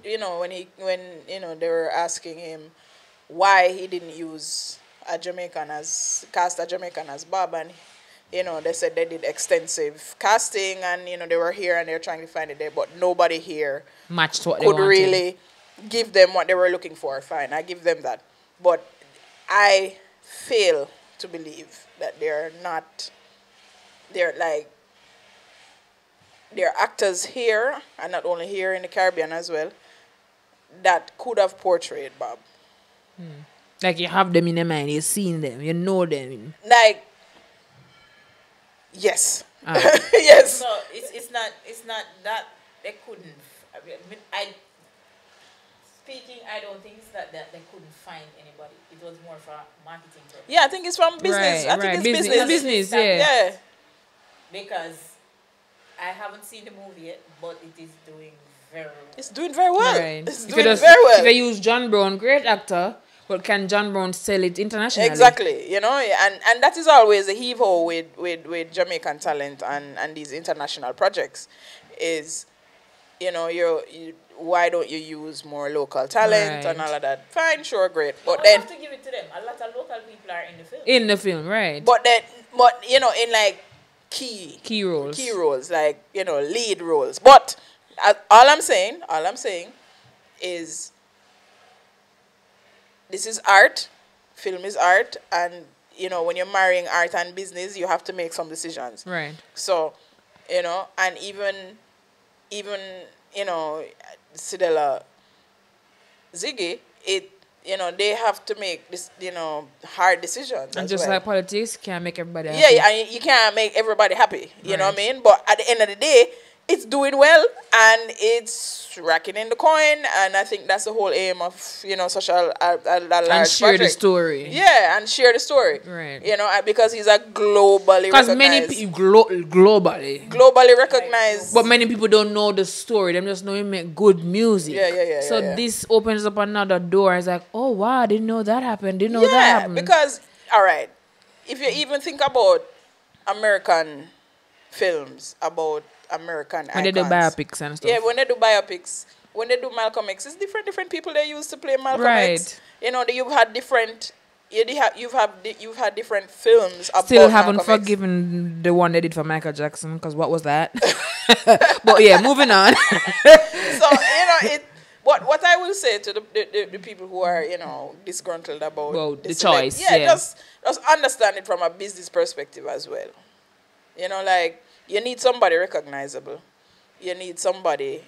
they were asking him why he didn't use cast a Jamaican as Bob, and you know, they said they did extensive casting and, you know, they were here and they were trying to find it there, but nobody here Matched what they could wanted. really give them what they were looking for. Fine, I give them that. But I fail to believe that they're actors here, and not only here in the Caribbean as well, that could have portrayed Bob. Like you have them in your mind, you've seen them, you know them. Like, yes. Ah. Yes. So it's not that they couldn't. I don't think it's that they couldn't find anybody. It was more for marketing purpose. Yeah, I think it's from business. Right, I think right. it's Business, business. yeah. Yeah. Because I haven't seen the movie yet, but it is doing very well. It's doing very well. Right. It's If doing it very well. If they use John Brown, great actor, but can John Brown sell it internationally? Exactly, you know, and that is always the heave-ho with Jamaican talent and these international projects is, you know, why don't you use more local talent and Right. all of that? Fine, sure, great. But I then, have to give it to them. A lot of local people are in the film. In the film, right. but you know, in like key roles. like, you know, lead roles. But all I'm saying is this is art. Film is art, and you know, when you're marrying art and business, you have to make some decisions. Right. So, you know, and even you know, Sidella, Ziggy, you know, they have to make this, you know, hard decisions. And as just well. like politics, can't make everybody happy. Yeah, and you can't make everybody happy. You know what I Right. mean? But at the end of the day, it's doing well and it's racking in the coin. And I think that's the whole aim of, you know, such a large And share the project. story. Yeah, and share the story. Right. You know, because he's a globally Because recognized. many people globally. Globally recognized. But many people don't know the story. They just know he make good music. Yeah, So yeah. this opens up another door. It's like, oh wow, didn't know that happened. Didn't know that happened. Because, all right, if you even think about American films, about American when they do icons. biopics and stuff. Yeah, when they do biopics, when they do Malcolm X, it's different people they use to play Malcolm Right. X. You know, you've had different you've had different films about Still haven't Malcolm X. forgiven the one they did for Michael Jackson, because what was that? But yeah, moving on. So, you know, what I will say to the people who are, you know, disgruntled about Well, the select- choice, yeah, yeah. just understand it from a business perspective as well. You know, like, you need somebody recognizable. You need somebody,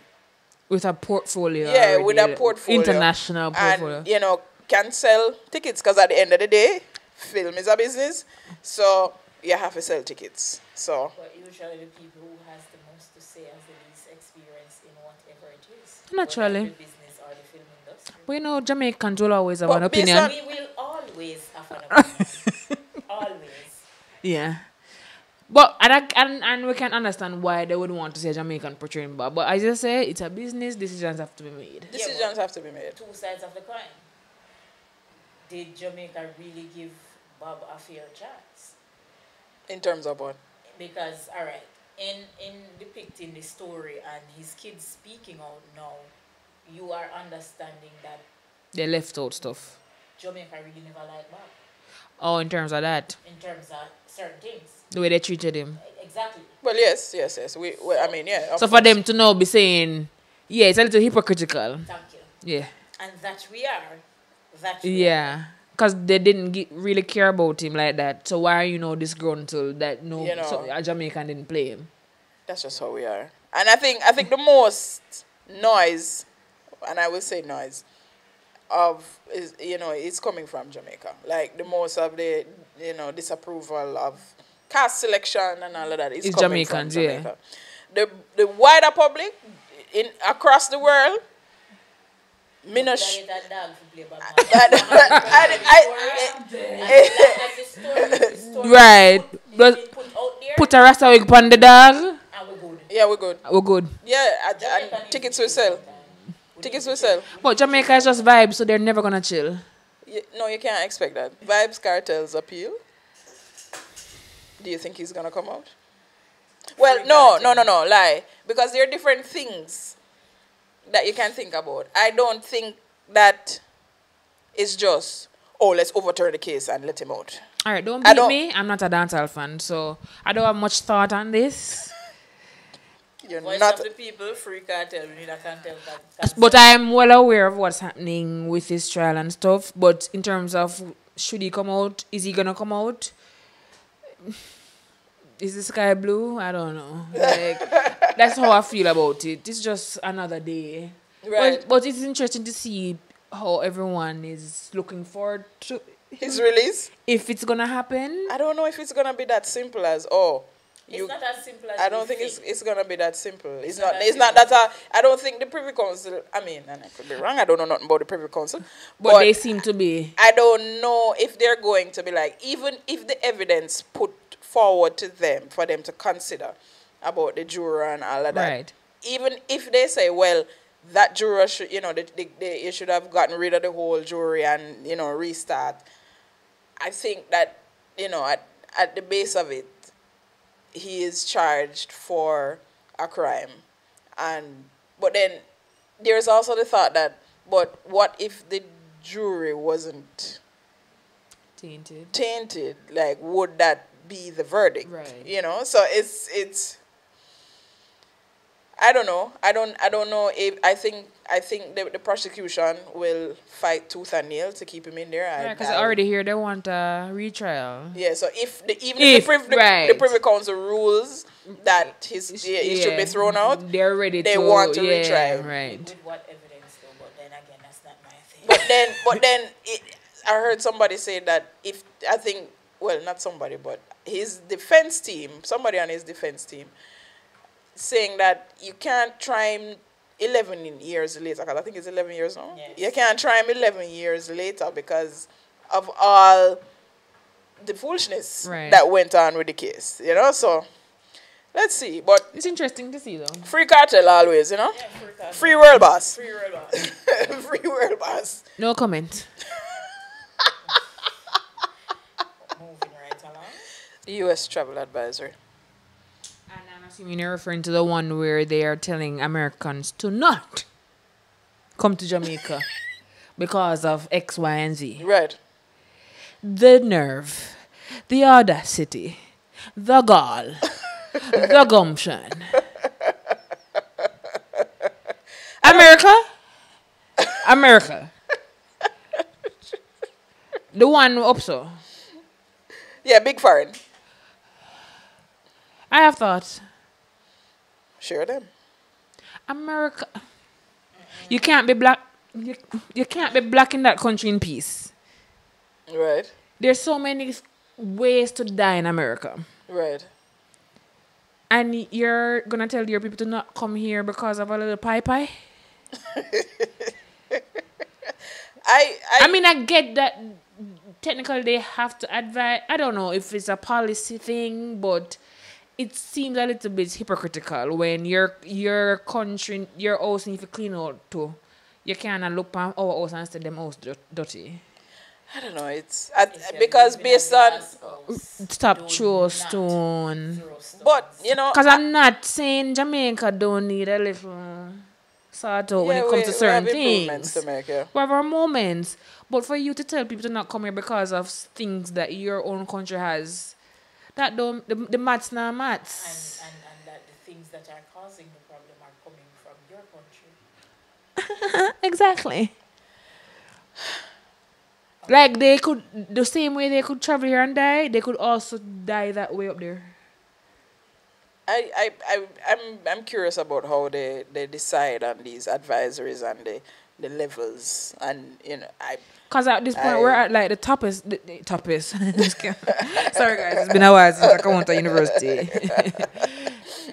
With a portfolio. yeah, with a already, portfolio. International portfolio. And, you know, can sell tickets, because at the end of the day, film is a business. So you have to sell tickets. So, But usually the people who has the most to say has the least experience in whatever it is. Naturally. Whether the business or the film industry. But you know, Jamaicans will always have But an based opinion. on- We will always have an opinion. Always. Yeah. But and we can understand why they wouldn't want to see a Jamaican portraying Bob. But as I say, it's a business, decisions have to be made. decisions have to be made. Two sides of the coin. Did Jamaica really give Bob a fair chance? In terms of what? Because, all right, in depicting the story and his kids speaking out now, you are understanding that They left out stuff. Jamaica really never liked Bob Oh, in terms of that. in terms of certain things. The way they treated him. Exactly. Well, yes. I mean, yeah. of So for course. them to now be saying, yeah, it's a little hypocritical. Thank you. Yeah. And that we are. Yeah. because they didn't really care about him like that. So why are you know disgruntled that no a Jamaican didn't play him? That's just how we are. And I think the most noise, and I will say noise, of is it's coming from Jamaica. Like the most of the disapproval of cast selection and all of that is It's coming Jamaicans, from Jamaica. The wider public across the world, me not right. Put a rasta wig on the dog. Yeah, we're good. We're good. Yeah, and tickets will sell. Tickets will sell. But Jamaica is just vibes, so they're never gonna chill. No, you can't expect that. Vibes Cartel's appeal. Do you think he's gonna come out? Well, no, lie. Because there are different things that you can think about. I don't think that it's just, let's overturn the case and let him out. All right, don't beat me. I'm not a dancehall fan, so I don't have much thought on this. You're Voice not of the people, free cartel. We need a cartel. But I'm well aware of what's happening with his trial and stuff. But in terms of should he come out, is he gonna come out? Is the sky blue? I don't know. Like that's how I feel about it. It's just another day. right. But it's interesting to see how everyone is looking forward to His release. if it's gonna happen. I don't know if it's gonna be that simple as It's not as simple as I don't we think think. it's gonna be that simple. It's not. that It's not that. I don't think the Privy Council. I mean, and I could be wrong. I don't know nothing about the Privy Council, But they seem to be. I don't know if they're going to be like, even if the evidence put forward to them for them to consider about the juror and all of that. Right. Even if they say, well, that juror should, you should have gotten rid of the whole jury and restart. I think that at the base of it, he is charged for a crime, but then there's also the thought that, but what if the jury wasn't tainted? Like, would that be the verdict? Right. So it's I don't know. I don't know if I think the prosecution will fight tooth and nail to keep him in there. Because I already hear they want a retrial. Yeah, so if the Privy Council rules that he should be thrown out, they're ready. They want to retry. Right. With what evidence though? But then again, that's not my thing. But then I heard somebody say that not somebody, but his defense team, somebody on his defense team, saying that you can't try him 11 years later, because I think it's 11 years now. Yes. You can't try him 11 years later because of all the foolishness that went on with the case. So let's see. But it's interesting to see though. Free cartel always, Yeah, free cartel. Free world boss. Free world boss. Free world boss. No comment. Moving right along. U.S. travel advisor. And I'm assuming you're referring to the one where they are telling Americans to not come to Jamaica because of X, Y, and Z. Right. The nerve, the audacity, the gall, the gumption. America. The one up so. Yeah, big foreign. I have thoughts. Share them. America. You can't be black. You can't be black in that country in peace. Right. There's so many ways to die in America. Right. And you're gonna tell your people to not come here because of a little pie? I mean, I get that technically they have to advise. I don't know if it's a policy thing, but it seems a little bit hypocritical when your country, your house need to clean out too. You can't look at our house and say them house dirty. I don't know. It's because based on stop throw stone. But because I'm not saying Jamaica don't need a little sort out when it comes to certain things. We have our moments, but for you to tell people to not come here because of things that your own country has, that don't the maths not maths. And that the things that are causing the problem are coming from your country. Exactly. Like they could, the same way they could travel here and die, they could also die that way up there. I'm curious about how they decide on these advisories and the levels, and Cause at this point we're at like the toppest, the toppest. Sorry guys, it's been a while since I come to university.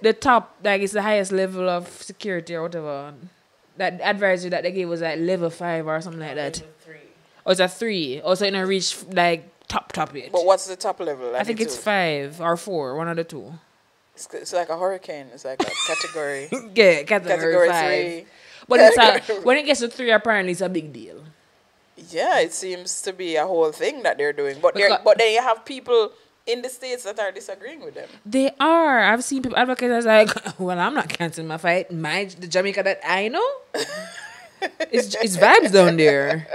The top, like it's the highest level of security or whatever. That advisory that they gave was like level 5 or something like that. Level 3. Oh, it's a 3. Also, in a reach like top it. But what's the top level? I think it's 5 or 4, one of the two. It's like a hurricane. It's like a category. Yeah, category 5. 3. But it's when it gets to 3, apparently it's a big deal. Yeah, it seems to be a whole thing that they're doing. But then you have people in the States that are disagreeing with them. They are. I've seen people advocate that's like, well, I'm not canceling my fight. The Jamaica that I know, it's vibes down there.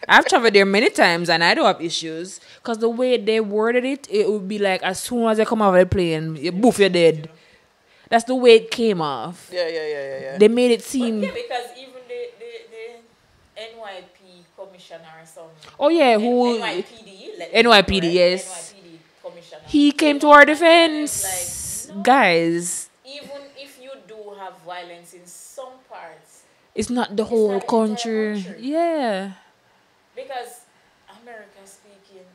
I've traveled there many times and I don't have issues. Because the way they worded it, it would be like as soon as they come off the plane, you're dead. That's the way it came off. Yeah. They made it seem... But yeah, because even the NYP commissioner or something. Oh yeah, who... NYPD, yes. NYPD commissioner. He came to our defense. Like, no, guys. even if you do have violence in some parts, it's not the whole not country. the entire country. Yeah. Because America speaking,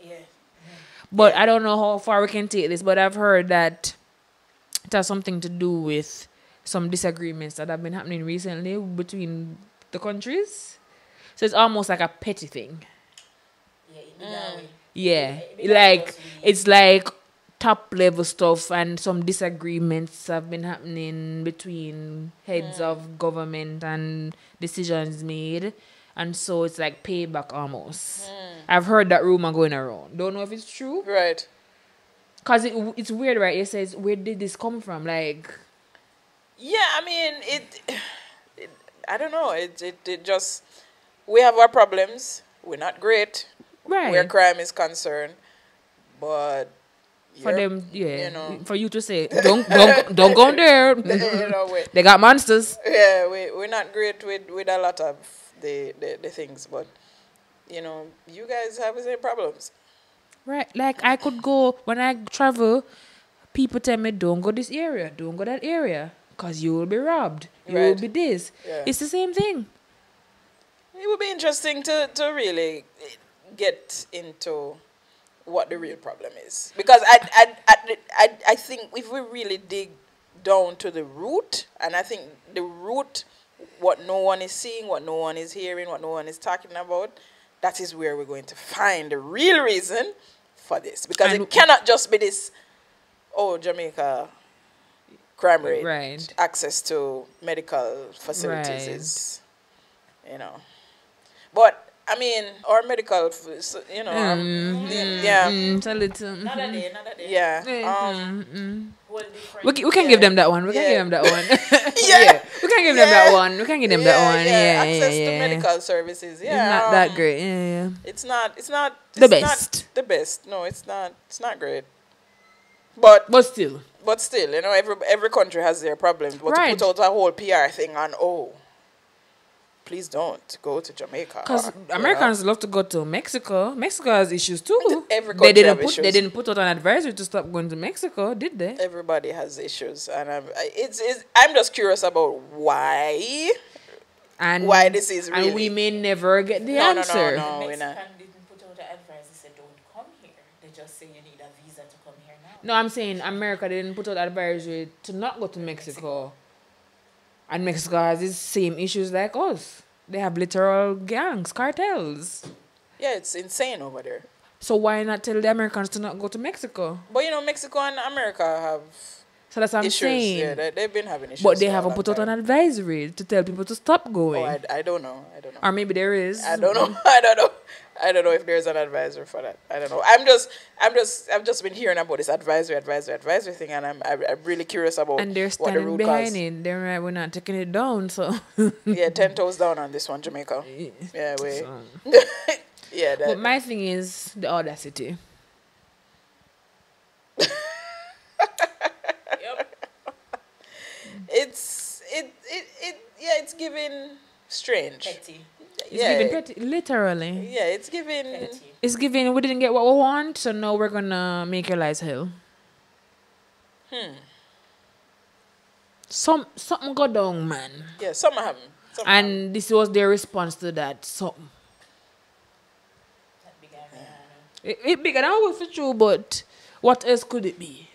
yeah. But I don't know how far we can take this, but I've heard that it has something to do with some disagreements that have been happening recently between the countries. So it's almost like a petty thing. Yeah, like it's like top level stuff, and some disagreements have been happening between heads of government and decisions made, and so it's like payback almost. I've heard that rumor going around. Don't know if it's true. Right. Cause it's weird, right? It says, where did this come from? Like, yeah, I mean it I don't know. It just, we have our problems. We're not great. right? Where crime is concerned, but For them, yeah. you know. For you to say, don't go there. You know, They got monsters. yeah, we're not great with a lot of the things, but you know, you guys have the same problems. Right. Like I could go when I travel, people tell me don't go this area, don't go that area. Cause you will be robbed. You will Right. be this. Yeah. It's the same thing. It would be interesting to really get into what the real problem is, because I think if we really dig down to the root, and I think the root, what no one is seeing, what no one is hearing, what no one is talking about, that is where we're going to find the real reason for this, because And it cannot just be this, oh, Jamaica crime rate, Right. access to medical facilities Right. is, you know. But I mean, our medical, you know, yeah, It's a little. Another day. yeah, Whole different. We can give them that one. We can Yeah. give them that one. Yeah. We can give them that one. We can give them that one. Yeah, access yeah, to yeah. medical services, It's yeah, not that great. Yeah. It's not The it's best. not the best. No, it's not great. But Still. you know, every country has their problems. But Right. to put out a whole PR thing on, oh, please don't go to Jamaica. Because Americans love to go to Mexico. Mexico has issues too. Every country have They issues. didn't put out an advisory to stop going to Mexico, did they? Everybody has issues, and I'm just curious about why And why this is really. and we may never get the No, answer. no. The we're not. Mexican didn't put out an advice. They said don't come here. They just say you need a visa to come here now. No, I'm saying America didn't put out advisory to not go to Mexico. And Mexico has the same issues like us. They have literal gangs, cartels. Yeah, it's insane over there. So why not tell the Americans to not go to Mexico? But you know, Mexico and America have So that's what I'm issues. saying. Yeah, they've been having issues. But they for a haven't long put out an time. advisory to tell people to stop going. Oh, I don't know. Or maybe there is. I don't know. I don't know if there's an advisor for that. I don't know. I've just been hearing about this advisory thing, and I'm really curious about And they're what the standing root behind cause. it. They're right, we're not taking it down, so. Yeah, 10 toes down on this one, Jamaica. Yeah, we. So. Yeah, that. But my thing is the audacity. It's giving strange. Petty. It's giving petty, literally. Yeah, it's giving. Petty. It's giving. We didn't get what we want, so now we're gonna make your lives hell. Something go down, man. Yeah, some happen. And this was their response to that. Something. That began me, It bigger than what for true, but what else could it be?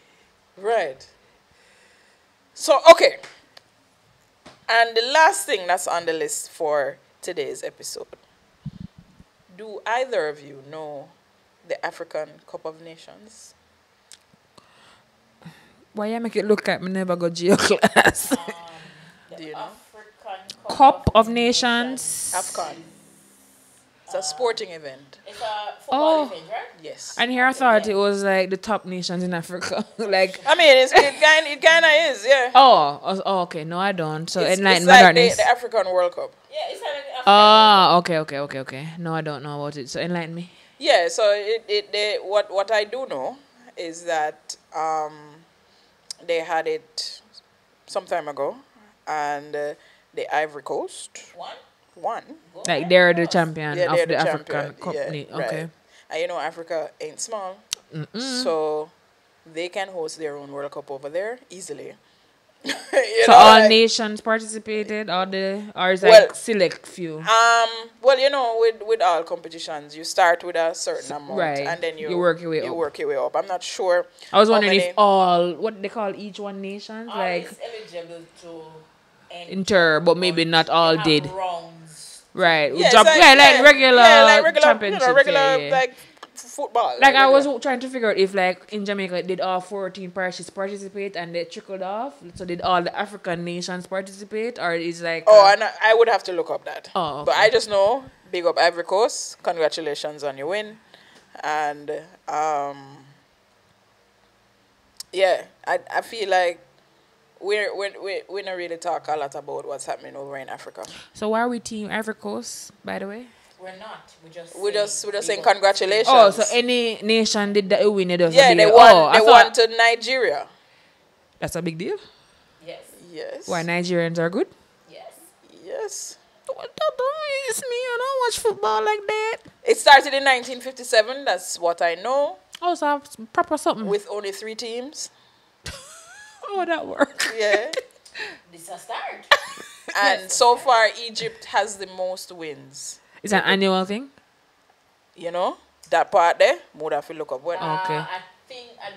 Right. So, okay. And the last thing that's on the list for today's episode. Do either of you know the African Cup of Nations? Why you make it look like me never go geo class? Do you know? African Cup of Nations. AFCON. It's a sporting event. It's a football event, right? Yes. And here I thought it was like the top nations in Africa. Like, I mean, it kind of is, yeah. oh, okay. No, I don't. So It's enlighten like my darkness. the African World Cup. Yeah, it's like African. Oh, okay. No, I don't know about it. So enlighten me. Yeah, so what I do know is that they had it some time ago, and the Ivory Coast won. Like they're the champion Yeah, of they're the the African champion. Cup. Yeah, Okay. right. And you know, Africa ain't small, so they can host their own World Cup over there easily. So all nations participated, or it's like select few. Well, you know, with all competitions, you start with a certain amount, Right. and then you work your way up. work your way up. I'm not sure. I was how wondering many- if all what they call each one nations All like is eligible to enter, but maybe not all have did. rounds. Right. Yeah, Jump, it's like regular championships. you know, regular yeah. like football. Like I was regular. trying to figure out if like in Jamaica did all 14 parties participate and they trickled off. So did all the African nations participate, or is like And I would have to look up that. Oh, But okay. I just know, big up Ivory Coast. Congratulations on your win. And yeah, I feel like we not really talk a lot about what's happening over in Africa. So why are we team Ivory Coast, by the way? We're not. We're just saying we congratulations. Oh, so any nation did that win it doesn't yeah, be they like, won. oh, They I won thought to Nigeria. that's a big deal. Yes. Yes. Why Nigerians are good? Yes. Yes. What is me? I don't watch football like that. It started in 1957. That's what I know. Oh, so have proper something. With only 3 teams. Oh, that work. Yeah. This is a start. And so far, Egypt has the most wins. It's an annual thing. You know, that part there, would have to look up when. Okay. I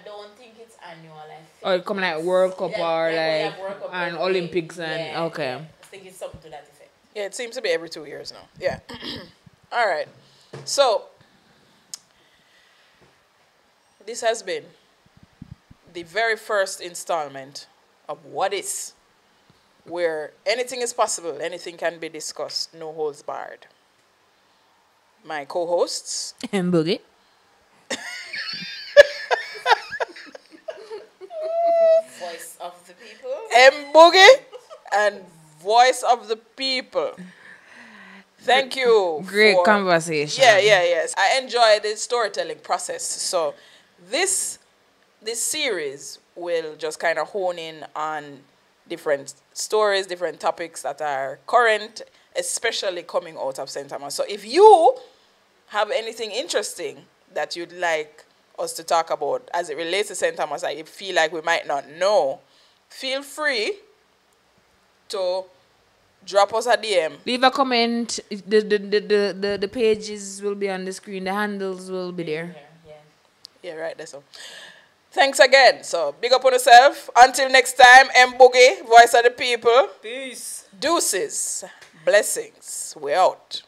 don't think it's annual. I think Or it come like World Cup or we like have World Cup and every- Olympics and yeah, okay. yeah. I think it's something to that effect. Yeah, it seems to be every 2 years now. Yeah. All right. So, this has been the very first installment of What Is, where anything is possible, anything can be discussed, no holds barred. My co-hosts, M-Boogie. Voice of the people. M-Boogie and Voice of the People. Thank you. Great for- conversation. Yes. I enjoy the storytelling process. So this series will just kind of hone in on different stories, different topics that are current, especially coming out of St. Thomas. So if you have anything interesting that you'd like us to talk about as it relates to St. Thomas, I feel like we might not know, feel free to drop us a DM. Leave a comment. The pages will be on the screen. The handles will be there. Yeah. Yeah, right, that's all. Thanks again. So, big up on yourself. Until next time, M-Boogie, Voice of the People. Peace. Deuces. Blessings. We're out.